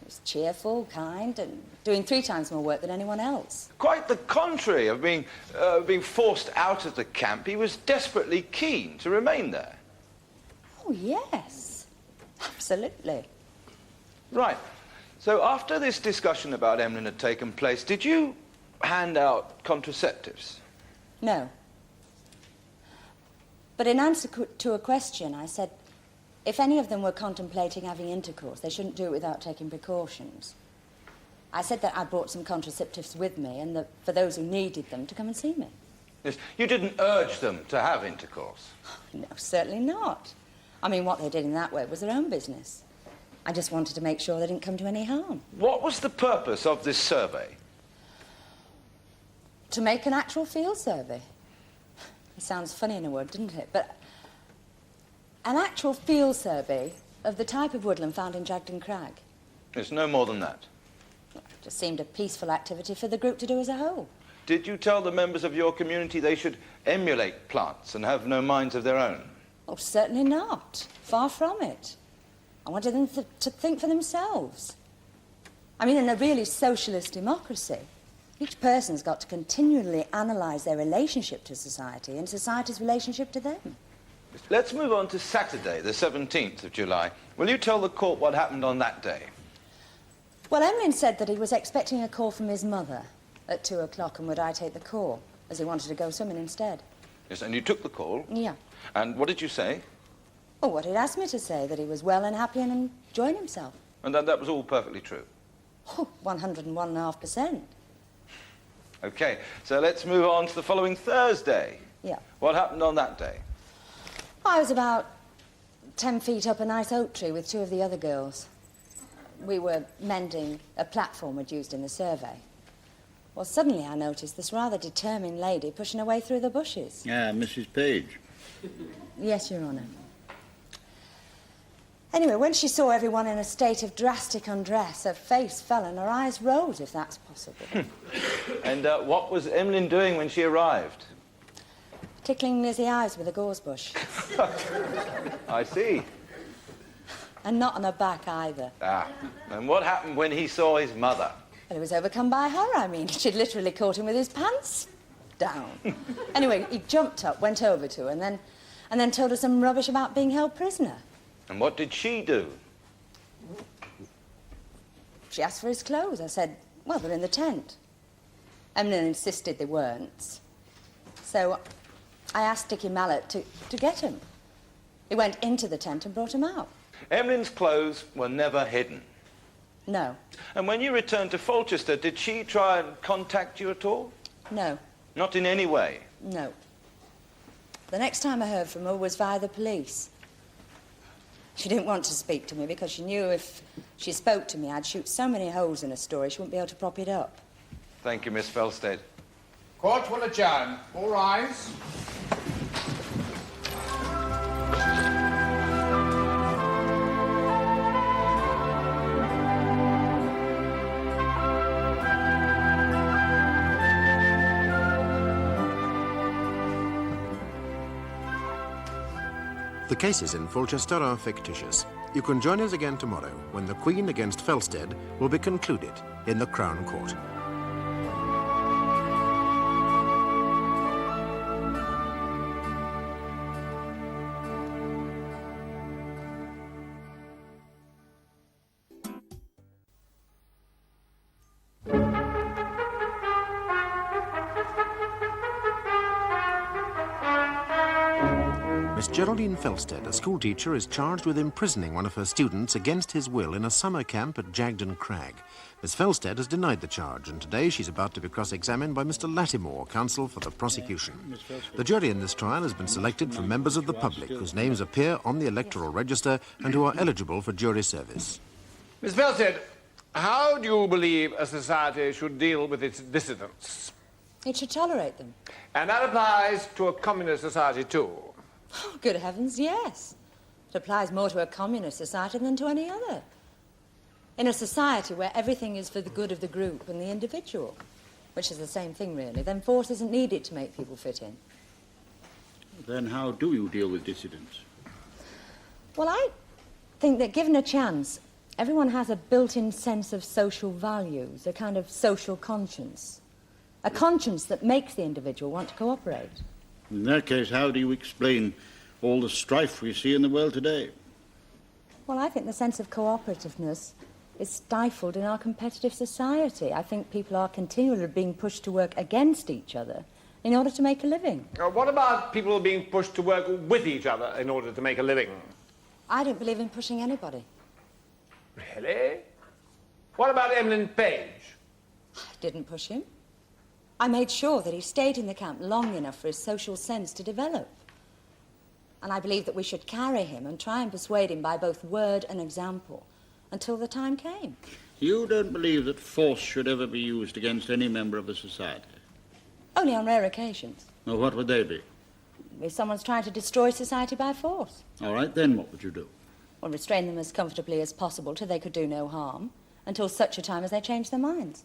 He was cheerful, kind, and doing 3 times more work than anyone else. Quite the contrary of being forced out of the camp. He was desperately keen to remain there. Oh, yes. Absolutely. Right. So after this discussion about Emlyn had taken place, did you hand out contraceptives? No. But in answer to a question, I said, if any of them were contemplating having intercourse, they shouldn't do it without taking precautions. I said that I brought some contraceptives with me and that for those who needed them to come and see me. Yes. You didn't urge them to have intercourse? No, certainly not. I mean, what they did in that way was their own business. I just wanted to make sure they didn't come to any harm. What was the purpose of this survey? To make an actual field survey. It sounds funny in a word, doesn't it? But an actual field survey of the type of woodland found in Jagden Crag. It's no more than that. It just seemed a peaceful activity for the group to do as a whole. Did you tell the members of your community they should emulate plants and have no minds of their own? Oh, certainly not. Far from it. I wanted them to think for themselves. I mean, in a really socialist democracy, each person's got to continually analyse their relationship to society and society's relationship to them. Let's move on to Saturday, the 17th of July. Will you tell the court what happened on that day? Well, Emlyn said that he was expecting a call from his mother at 2 o'clock, and would I take the call, as he wanted to go swimming instead. Yes, and you took the call? Yeah. And what did you say? Oh, what he'd asked me to say, that he was well and happy and enjoying himself. And that was all perfectly true? Oh, 101.5%. OK, so let's move on to the following Thursday. Yeah. What happened on that day? I was about 10 feet up a nice oak tree with two of the other girls. We were mending a platform we'd used in the survey. Well, suddenly I noticed this rather determined lady pushing her way through the bushes. Ah, Mrs. Page. Yes, Your Honour. Anyway, when she saw everyone in a state of drastic undress, her face fell and her eyes rose, if that's possible. And what was Emlyn doing when she arrived? Tickling Lizzie eyes with a gauze bush. I see. And not on her back either. Ah, and what happened when he saw his mother? Well, he was overcome by horror. I mean, she'd literally caught him with his pants down. Anyway, he jumped up, went over to her, and then told her some rubbish about being held prisoner. And what did she do? She asked for his clothes. I said, well, they're in the tent. Emlyn insisted they weren't. So I asked Dickie Mallet to get him. He went into the tent and brought him out. Emlyn's clothes were never hidden. No. And when you returned to Folchester, did she try and contact you at all? No. Not in any way? No. The next time I heard from her was via the police. She didn't want to speak to me because she knew if she spoke to me, I'd shoot so many holes in her story she wouldn't be able to prop it up. Thank you, Miss Felsted. Court will adjourn. All rise. The cases in Fulchester are fictitious. You can join us again tomorrow when the Queen against Felsted will be concluded in the Crown Court. Miss Geraldine Felsted, a schoolteacher, is charged with imprisoning one of her students against his will in a summer camp at Jagden, Crag. Miss Felsted has denied the charge, and today she's about to be cross-examined by Mr. Lattimore, counsel for the prosecution. The jury in this trial has been selected from members of the public whose names appear on the electoral register and who are eligible for jury service. Miss Felsted, how do you believe a society should deal with its dissidents? It should tolerate them. And that applies to a communist society, too. Oh, good heavens, yes. It applies more to a communist society than to any other. In a society where everything is for the good of the group and the individual, which is the same thing, really, then force isn't needed to make people fit in. Then how do you deal with dissidents? Well, I think that given a chance, everyone has a built-in sense of social values, a kind of social conscience. A conscience that makes the individual want to cooperate. In that case, how do you explain all the strife we see in the world today? Well, I think the sense of cooperativeness is stifled in our competitive society. I think people are continually being pushed to work against each other in order to make a living. What about people being pushed to work with each other in order to make a living? I don't believe in pushing anybody. Really? What about Emlyn Page? I didn't push him. I made sure that he stayed in the camp long enough for his social sense to develop. And I believe that we should carry him and try and persuade him by both word and example until the time came. You don't believe that force should ever be used against any member of a society? Only on rare occasions. Well, what would they be? If someone's trying to destroy society by force. All right, then what would you do? Well, restrain them as comfortably as possible till they could do no harm, until such a time as they change their minds.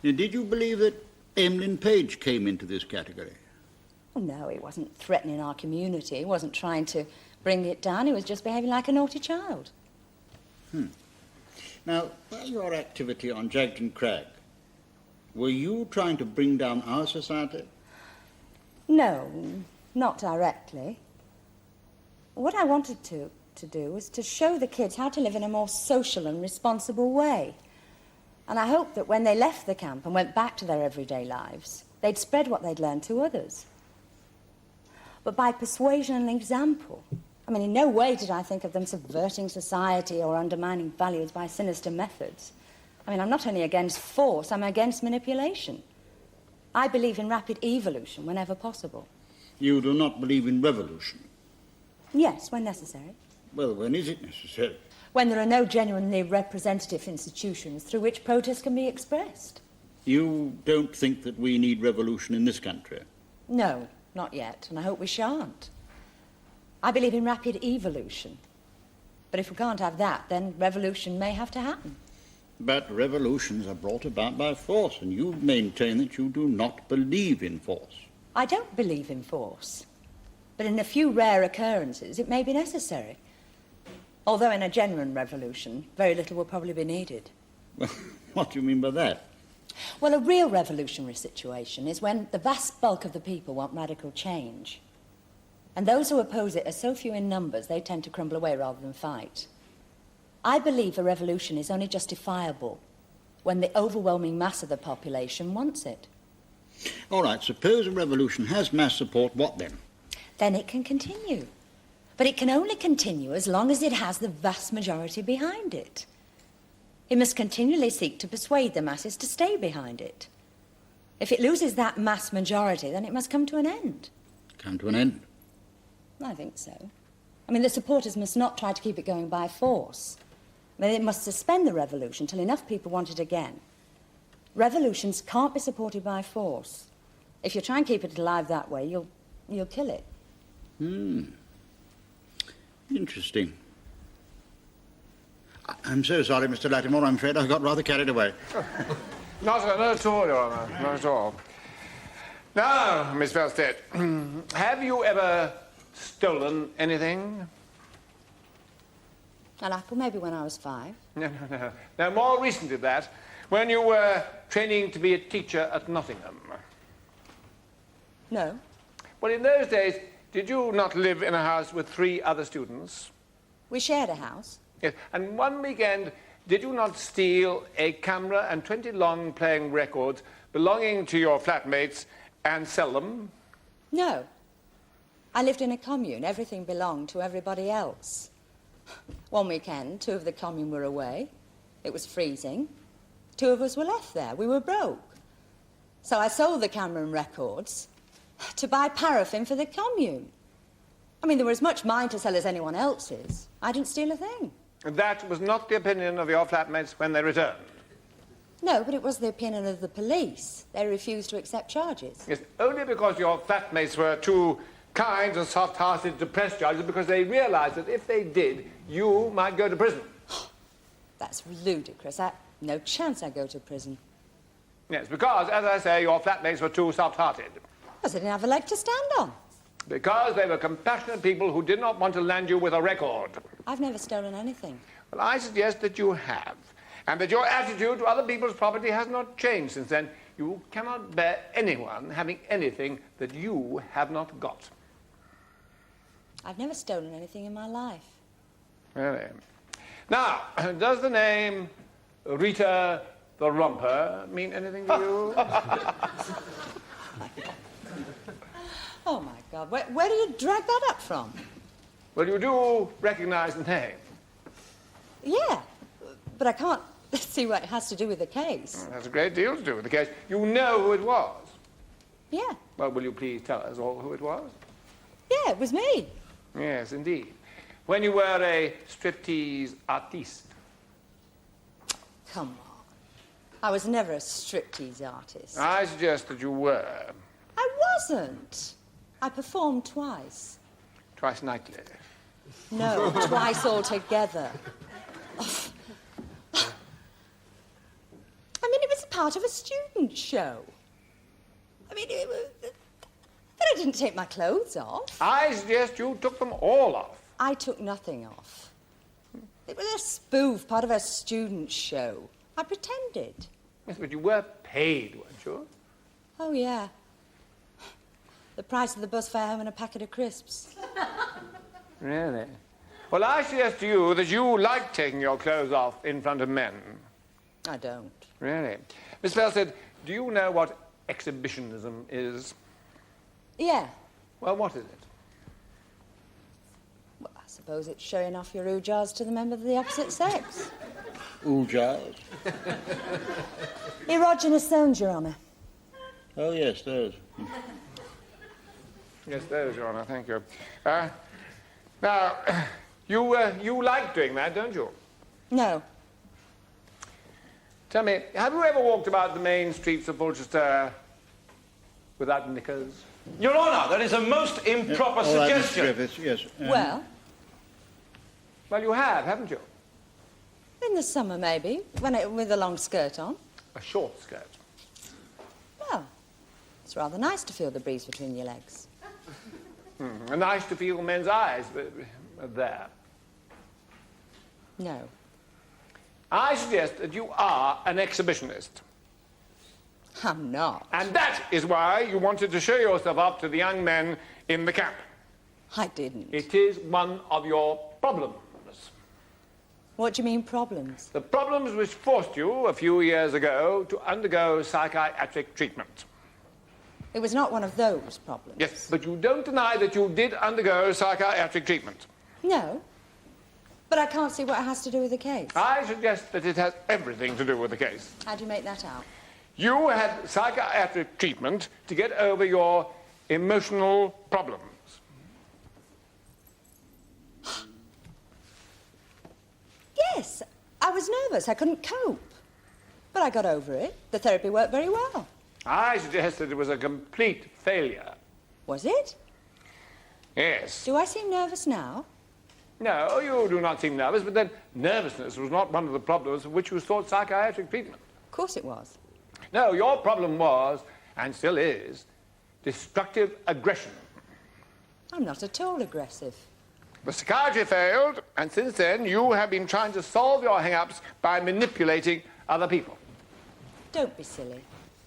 Now, did you believe that Emlyn Page came into this category. Oh, no, he wasn't threatening our community. He wasn't trying to bring it down. He was just behaving like a naughty child. Now, by your activity on Jagden Crag, were you trying to bring down our society? No, not directly. What I wanted to do was to show the kids how to live in a more social and responsible way. And I hoped that when they left the camp and went back to their everyday lives, they'd spread what they'd learned to others. But by persuasion and example. I mean, in no way did I think of them subverting society or undermining values by sinister methods. I mean, I'm not only against force, I'm against manipulation. I believe in rapid evolution whenever possible. You do not believe in revolution? Yes, when necessary. Well, when is it necessary? When there are no genuinely representative institutions through which protest can be expressed. You don't think that we need revolution in this country? No, not yet, and I hope we shan't. I believe in rapid evolution. But if we can't have that, then revolution may have to happen. But revolutions are brought about by force, and you maintain that you do not believe in force. I don't believe in force. But in a few rare occurrences, it may be necessary. Although in a genuine revolution, very little will probably be needed. Well, what do you mean by that? Well, a real revolutionary situation is when the vast bulk of the people want radical change. And those who oppose it are so few in numbers, they tend to crumble away rather than fight. I believe a revolution is only justifiable when the overwhelming mass of the population wants it. All right, suppose a revolution has mass support, what then? Then it can continue. But it can only continue as long as it has the vast majority behind it. It must continually seek to persuade the masses to stay behind it. If it loses that mass majority, then it must come to an end. Come to an end? I think so. I mean, the supporters must not try to keep it going by force. I mean, it must suspend the revolution till enough people want it again. Revolutions can't be supported by force. If you try and keep it alive that way, you'll kill it. Interesting. I'm so sorry, Mr. Lattimore. I'm afraid I got rather carried away. Not at all, Your Honour. Not at all. Now, Miss Felsted, have you ever stolen anything? Well, maybe when I was 5. No. Now, more recent than that, when you were training to be a teacher at Nottingham. No. Well, in those days, did you not live in a house with 3 other students? We shared a house. Yes. And one weekend, did you not steal a camera and 20 long-playing records belonging to your flatmates and sell them? No. I lived in a commune. Everything belonged to everybody else. One weekend, 2 of the commune were away. It was freezing. 2 of us were left there. We were broke. So I sold the camera and records to buy paraffin for the commune. I mean, there were as much mine to sell as anyone else's. I didn't steal a thing. That was not the opinion of your flatmates when they returned? No, but it was the opinion of the police. They refused to accept charges. Yes, only because your flatmates were too kind and soft-hearted to press charges, because they realised that if they did, you might go to prison. That's ludicrous. No chance I'd go to prison. Yes, because, as I say, your flatmates were too soft-hearted. Because they didn't have a leg to stand on. Because they were compassionate people who did not want to land you with a record. I've never stolen anything. Well, I suggest that you have, and that your attitude to other people's property has not changed since then. You cannot bear anyone having anything that you have not got. I've never stolen anything in my life. Really? Now, does the name Rita the Romper mean anything to you? Oh, my God. Where do you drag that up from? Well, you do recognise the name. Yeah, but I can't see what it has to do with the case. Well, that's a great deal to do with the case. You know who it was. Yeah. Well, will you please tell us all who it was? Yeah, it was me. Yes, indeed. When you were a striptease artiste. Come on. I was never a striptease artist. I suggest that you were. I wasn't. I performed twice. Twice nightly. No, twice altogether. I mean, it was part of a student show. But I didn't take my clothes off. I suggest you took them all off. I took nothing off. It was a spoof, part of a student show. I pretended. Yes, but you were paid, weren't you? Oh, yeah. The price of the bus fare home and a packet of crisps. Really? Well, I suggest to you that you like taking your clothes off in front of men. I don't. Really? Miss Felsted, do you know what exhibitionism is? Yeah. Well, what is it? Well, I suppose it's showing off your oojars to the member of the opposite sex. Oojars? Erogenous zones, Your Honour. Oh, yes, those. Yes, those, Your Honour, thank you. Now, you like doing that, don't you? No. Tell me, have you ever walked about the main streets of Colchester without knickers? Your Honour, that is a most improper suggestion. Griffiths, yes. Well, Well, you have, haven't you? in the summer, maybe, with a long skirt on. A short skirt. Well, it's rather nice to feel the breeze between your legs. And nice to feel men's eyes there. No. I suggest that you are an exhibitionist. I'm not. And that is why you wanted to show yourself up to the young men in the camp. I didn't. It is one of your problems. What do you mean, problems? The problems which forced you, a few years ago, to undergo psychiatric treatment. It was not one of those problems. Yes, but you don't deny that you did undergo psychiatric treatment. No. But I can't see what it has to do with the case. I suggest that it has everything to do with the case. How do you make that out? You had psychiatric treatment to get over your emotional problems. Yes, I was nervous. I couldn't cope. But I got over it. The therapy worked very well. I suggest that it was a complete failure. Was it? Yes. Do I seem nervous now? No, you do not seem nervous, but then nervousness was not one of the problems for which you sought psychiatric treatment. Of course it was. No, your problem was, and still is, destructive aggression. I'm not at all aggressive. The psychiatry failed, and since then you have been trying to solve your hang-ups by manipulating other people. Don't be silly.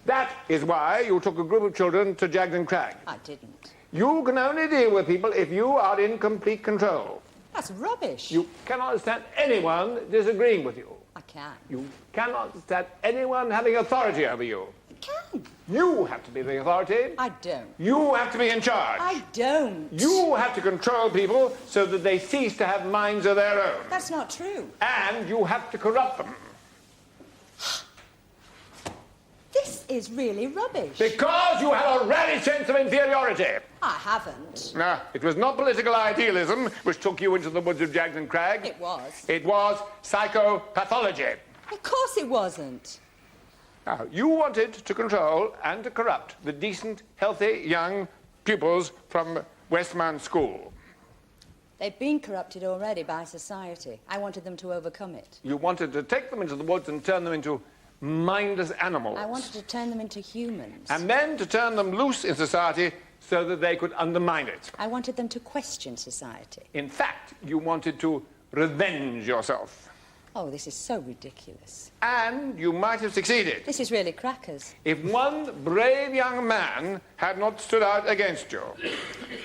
That is why you took a group of children to Jagden Crag. I didn't. You can only deal with people if you are in complete control. That's rubbish. You cannot stand anyone disagreeing with you. I can. You cannot stand anyone having authority over you. I can. You have to be the authority. I don't. You have to be in charge. I don't. You have to control people so that they cease to have minds of their own. That's not true. And you have to corrupt them. This is really rubbish. Because you have a rally sense of inferiority. I haven't. No, it was not political idealism which took you into the woods of Jagden Crag. It was. It was psychopathology. Of course it wasn't. Now, you wanted to control and to corrupt the decent, healthy, young pupils from Westmount School. They've been corrupted already by society. I wanted them to overcome it. You wanted to take them into the woods and turn them into mindless animals. I wanted to turn them into humans. And then to turn them loose in society so that they could undermine it. I wanted them to question society. In fact, you wanted to revenge yourself. Oh, this is so ridiculous. And you might have succeeded. This is really crackers. If one brave young man had not stood out against you.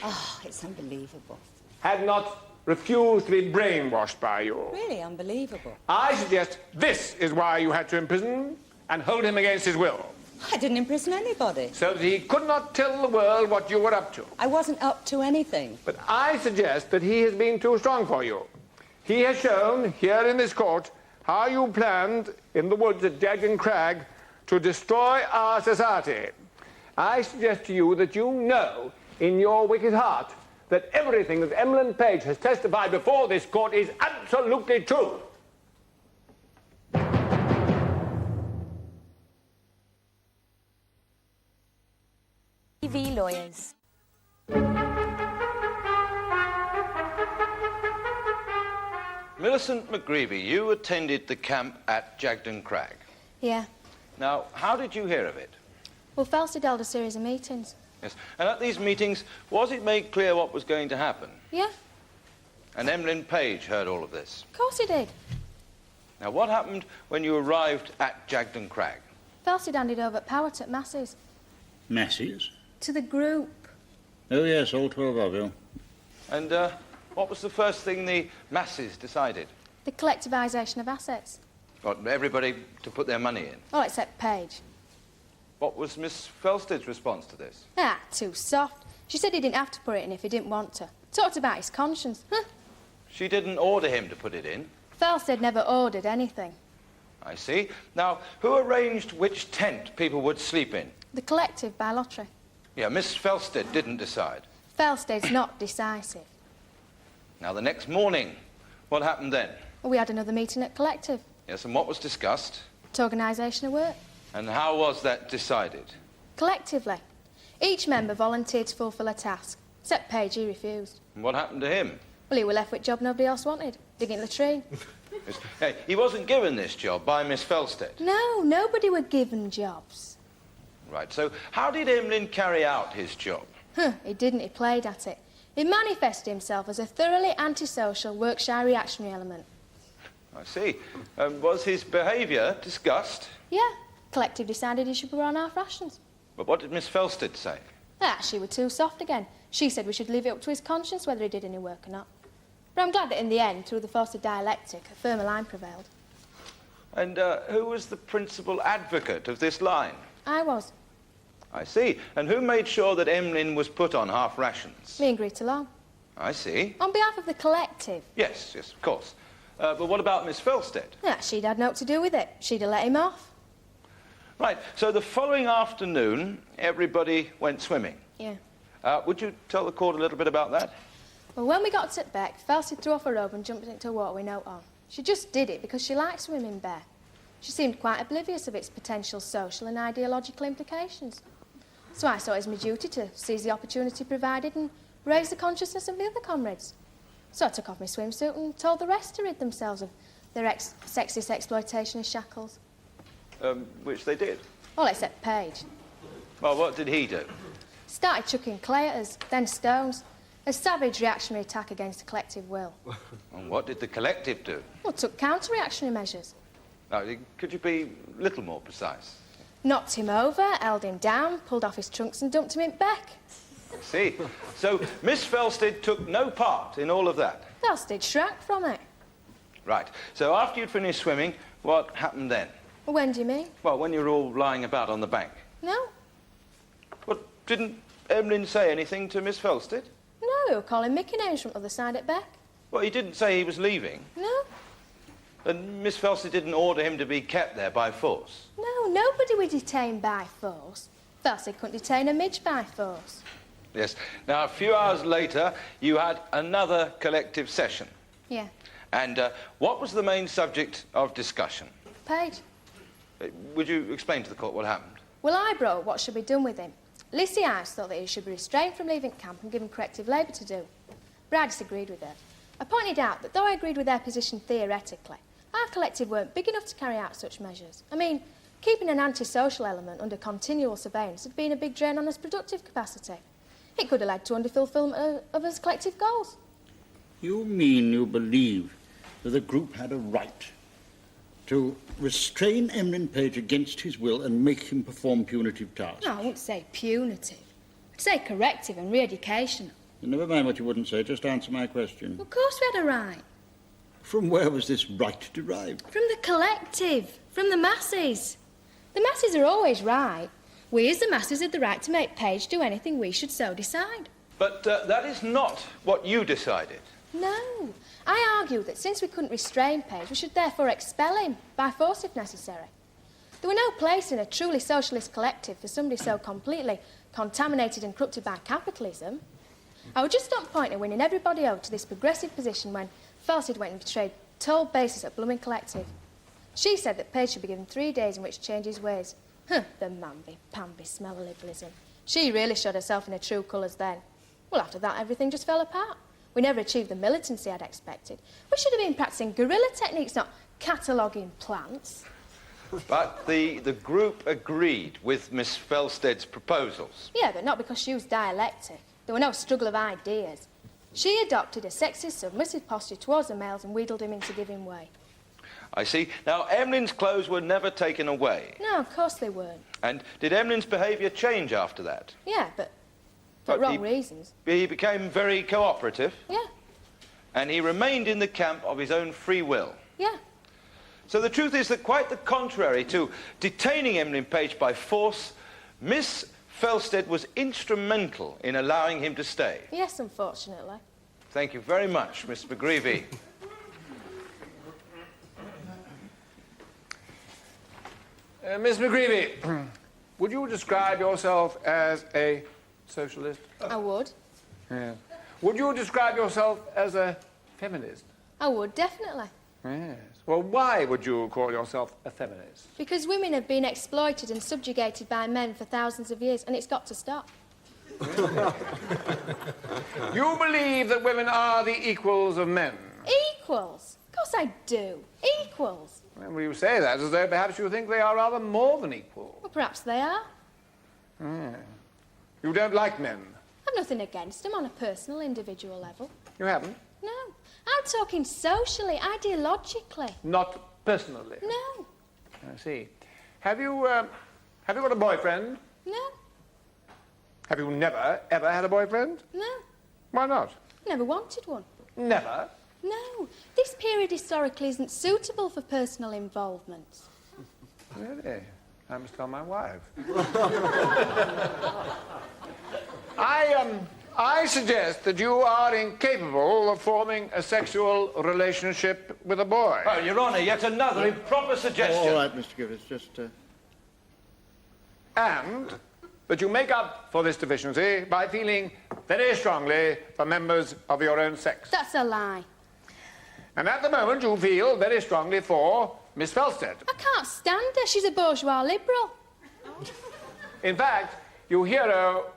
Oh, it's unbelievable. Had not refused to be brainwashed by you. Really unbelievable. I suggest this is why you had to imprison and hold him against his will. I didn't imprison anybody. So that he could not tell the world what you were up to. I wasn't up to anything. But I suggest that he has been too strong for you. He has shown here in this court how you planned in the woods at Jagden Crag to destroy our society. I suggest to you that you know in your wicked heart that everything that Emmeline Page has testified before this court is absolutely true. TV lawyers. Millicent McGreevy, you attended the camp at Jagden Crag. Yeah. Now, how did you hear of it? Well, Felsted held a series of meetings. Yes. And at these meetings, was it made clear what was going to happen? Yeah, And Emlyn Page heard all of this. of course he did. Now, what happened when you arrived at Jagden Crag? Felsted handed over Powart at Masses. Masses? To the group. Oh, yes, all 12 of you. And what was the first thing the masses decided? The collectivisation of assets. Got everybody to put their money in. All except Page. What was Miss Felsted's response to this? Ah, too soft. She said he didn't have to put it in if he didn't want to. Talked about his conscience. Huh? She didn't order him to put it in. Felsted never ordered anything. I see. Now, who arranged which tent people would sleep in? The collective by lottery. Yeah, Miss Felsted didn't decide. Felsted's not decisive. Now, the next morning, what happened then? Well, we had another meeting at collective. Yes, and what was discussed? To organisation of work. And how was that decided? Collectively. Each member volunteered to fulfil a task. Except Page, he refused. And what happened to him? Well, he was left with a job nobody else wanted. Digging the tree. Yes. Hey, he wasn't given this job by Miss Felsted. No, nobody were given jobs. Right, so how did Emlyn carry out his job? He didn't, he played at it. He manifested himself as a thoroughly antisocial, work-shy reactionary element. I see. Was his behaviour discussed? Yeah, collective decided he should be on half rations. But what did Miss Felsted say? Ah, she was too soft again. She said we should leave it up to his conscience whether he did any work or not. But I'm glad that in the end, through the force of dialectic, a firmer line prevailed. And who was the principal advocate of this line? I was. I see. And who made sure that Emlyn was put on half rations? Me and Greta Long. I see. On behalf of the collective. Yes, of course. But what about Miss Felsted? Ah, she'd had naught to do with it. She'd have let him off. Right, so the following afternoon, everybody went swimming. Yeah. Would you tell the court a little bit about that? Well, when we got to Beck, Felsted threw off her robe and jumped into water with no on. She just did it because she liked swimming bare. She seemed quite oblivious of its potential social and ideological implications. So I saw it as my duty to seize the opportunity provided and raise the consciousness of the other comrades. So I took off my swimsuit and told the rest to rid themselves of their sexist exploitationist shackles. Which they did. All except Page. Well, what did he do? Started chucking clay at us, then stones. A savage reactionary attack against the collective will. And what did the collective do? Well, took counter-reactionary measures. Now, could you be a little more precise? Knocked him over, held him down, pulled off his trunks and dumped him in Beck. I see. So Miss Felsted took no part in all of that? Felsted shrank from it. Right. So after you'd finished swimming, what happened then? Well, when do you mean? Well, when you were all lying about on the bank. No. Well, didn't Emlyn say anything to Miss Felsted? No, he was calling Mickey names from the other side at Beck. Well, he didn't say he was leaving. No. And Miss Felsted didn't order him to be kept there by force? No, nobody was detained by force. Felsted couldn't detain a midge by force. Yes. Now, a few hours later, you had another collective session. Yeah. And what was the main subject of discussion? Page. Would you explain to the court what happened? Well, I brought what should be done with him. Lissy House thought that he should be restrained from leaving camp and given corrective labour to do. But I disagreed with her. I pointed out that though I agreed with their position theoretically, our collective weren't big enough to carry out such measures. I mean, keeping an antisocial element under continual surveillance had been a big drain on his productive capacity. It could have led to underfulfilment of his collective goals. You mean you believe that the group had a right to restrain Emlyn Page against his will and make him perform punitive tasks? No, I wouldn't say punitive. I'd say corrective and re-educational. Never mind what you wouldn't say, just answer my question. Of course we had a right. From where was this right derived? From the collective, from the masses. The masses are always right. We as the masses had the right to make Page do anything we should so decide. But that is not what you decided. No. I argued that since we couldn't restrain Page, we should therefore expel him, by force if necessary. There were no place in a truly socialist collective for somebody so completely contaminated and corrupted by capitalism. I would just stop point at winning everybody over to this progressive position when Felsted went and betrayed toll basis at Blooming Collective. She said that Page should be given 3 days in which to change his ways. The mamby-pamby smell of liberalism. She really showed herself in her true colours then. Well, after that, everything just fell apart. We never achieved the militancy I'd expected. We should have been practising guerrilla techniques, not cataloguing plants. But the group agreed with Miss Felstead's proposals. Yeah, but not because she was dialectic. There were no struggle of ideas. She adopted a sexist, submissive posture towards the males and wheedled him into giving way. I see. Now, Emlyn's clothes were never taken away. No, of course they weren't. And did Emlyn's behaviour change after that? Yeah, but for wrong reasons. He became very cooperative. Yeah, And he remained in the camp of his own free will. yeah. So the truth is that quite the contrary to detaining Emlyn Page by force, Miss Felstead was instrumental in allowing him to stay. Yes, unfortunately. Thank you very much, Miss McGreevy. Miss McGreevy, would you describe yourself as a socialist? I would. Yes. Would you describe yourself as a feminist? I would, definitely. Yes. Well, why would you call yourself a feminist? Because women have been exploited and subjugated by men for thousands of years, and it's got to stop. You believe that women are the equals of men? Equals? Of course I do. Equals. Well, you say that as though perhaps you think they are rather more than equal. Well, perhaps they are. You don't like men? I've nothing against them on a personal, individual level. You haven't? No. I'm talking socially, ideologically. Not personally? No. I see. Have you got a boyfriend? No. Have you never, ever had a boyfriend? No. Why not? Never wanted one. Never? No. This period historically isn't suitable for personal involvement. Really? I must tell my wife. I suggest that you are incapable of forming a sexual relationship with a boy. Oh, Your Honour, yet another improper suggestion. All right, Mr. Griffiths, just... And that you make up for this deficiency by feeling very strongly for members of your own sex. That's a lie. And at the moment you feel very strongly for Miss Felstead. I can't stand her. She's a bourgeois liberal. In fact, you hero,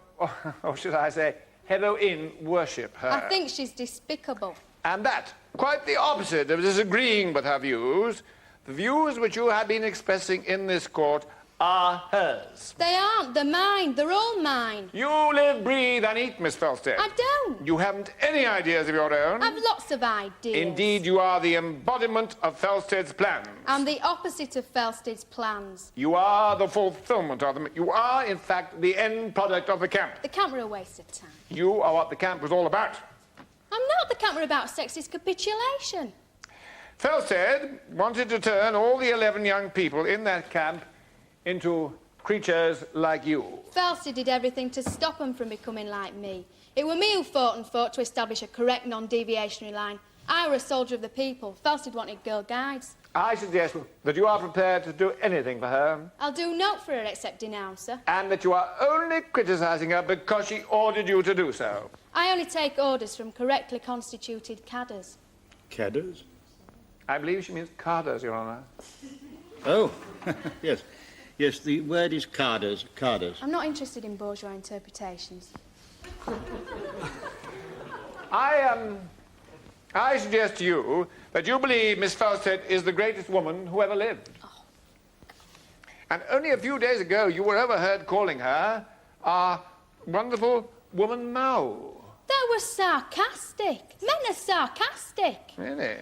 or should I say, heroine worship her. I think she's despicable. And that, quite the opposite of disagreeing with her views, the views which you have been expressing in this court are hers. They aren't. They're mine. They're all mine. You live, breathe and eat, Miss Felstead. I don't. You haven't any ideas of your own. I've lots of ideas. Indeed, you are the embodiment of Felstead's plans. I'm the opposite of Felstead's plans. You are the fulfillment of them. You are, in fact, the end product of the camp. The camp were a waste of time. You are what the camp was all about. I'm not. The camp were about sexist capitulation. Felstead wanted to turn all the 11 young people in that camp into creatures like you. Felstead did everything to stop them from becoming like me. It were me who fought to establish a correct non-deviationary line. I were a soldier of the people. Felstead wanted girl guides. I suggest that you are prepared to do anything for her. I'll do naught for her except denounce her. And that you are only criticising her because she ordered you to do so. I only take orders from correctly constituted cadders. Cadders? I believe she means carders, Your Honour. Oh, yes. Yes, the word is carders. Carders. I'm not interested in bourgeois interpretations. I suggest to you that you believe Miss Felstead is the greatest woman who ever lived. Oh. And only a few days ago you were overheard calling her our wonderful woman now. That was sarcastic. Men are sarcastic. Really?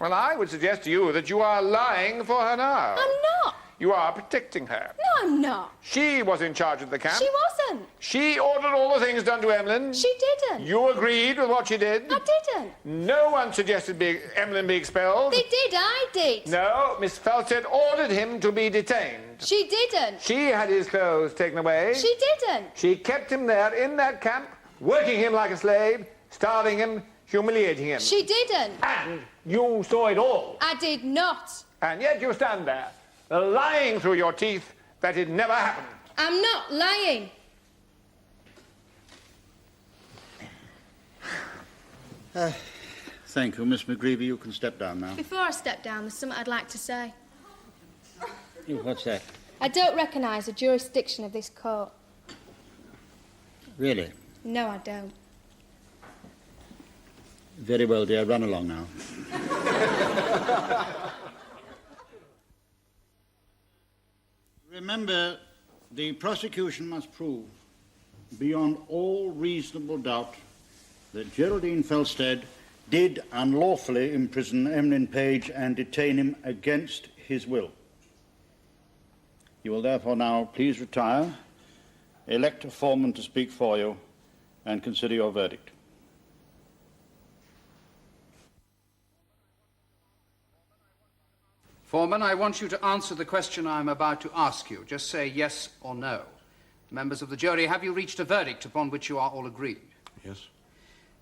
Well, I would suggest to you that you are lying for her now. I'm not. You are protecting her. No, I'm not. She was in charge of the camp. She wasn't. She ordered all the things done to Emlyn. She didn't. You agreed with what she did. I didn't. No one suggested Emlyn be expelled. They did, I did. No, Miss Felstead ordered him to be detained. She didn't. She had his clothes taken away. She didn't. She kept him there in that camp, working him like a slave, starving him, humiliating him. She didn't. And you saw it all. I did not. And yet you stand there, lying through your teeth that it never happened. I'm not lying. Thank you, Miss McGreevy. You can step down now. Before I step down, there's something I'd like to say. What's that? I don't recognise the jurisdiction of this court. Really? No, I don't. Very well, dear. Run along now. Remember, the prosecution must prove beyond all reasonable doubt that Geraldine Felstead did unlawfully imprison Emlyn Page and detain him against his will. You will therefore now please retire, elect a foreman to speak for you, and consider your verdict. Foreman, I want you to answer the question I'm about to ask you. Just say yes or no. Members of the jury, have you reached a verdict upon which you are all agreed? Yes.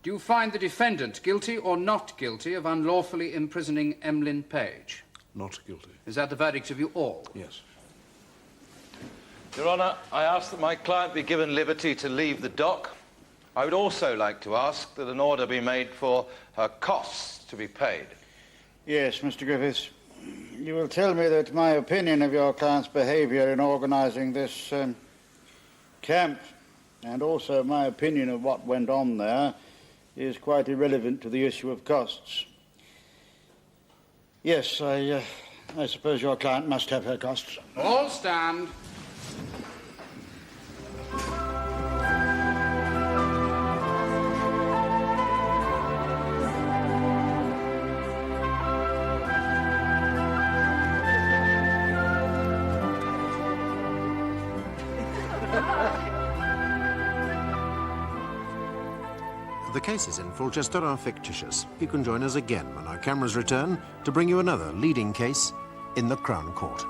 Do you find the defendant guilty or not guilty of unlawfully imprisoning Emlyn Page? Not guilty. Is that the verdict of you all? Yes. Your Honour, I ask that my client be given liberty to leave the dock. I would also like to ask that an order be made for her costs to be paid. Yes, Mr. Griffiths. You will tell me that my opinion of your client's behaviour in organising this camp, and also my opinion of what went on there, is quite irrelevant to the issue of costs. Yes, I suppose your client must have her costs. All stand. The cases in Fulchester are fictitious. You can join us again when our cameras return to bring you another leading case in the Crown Court.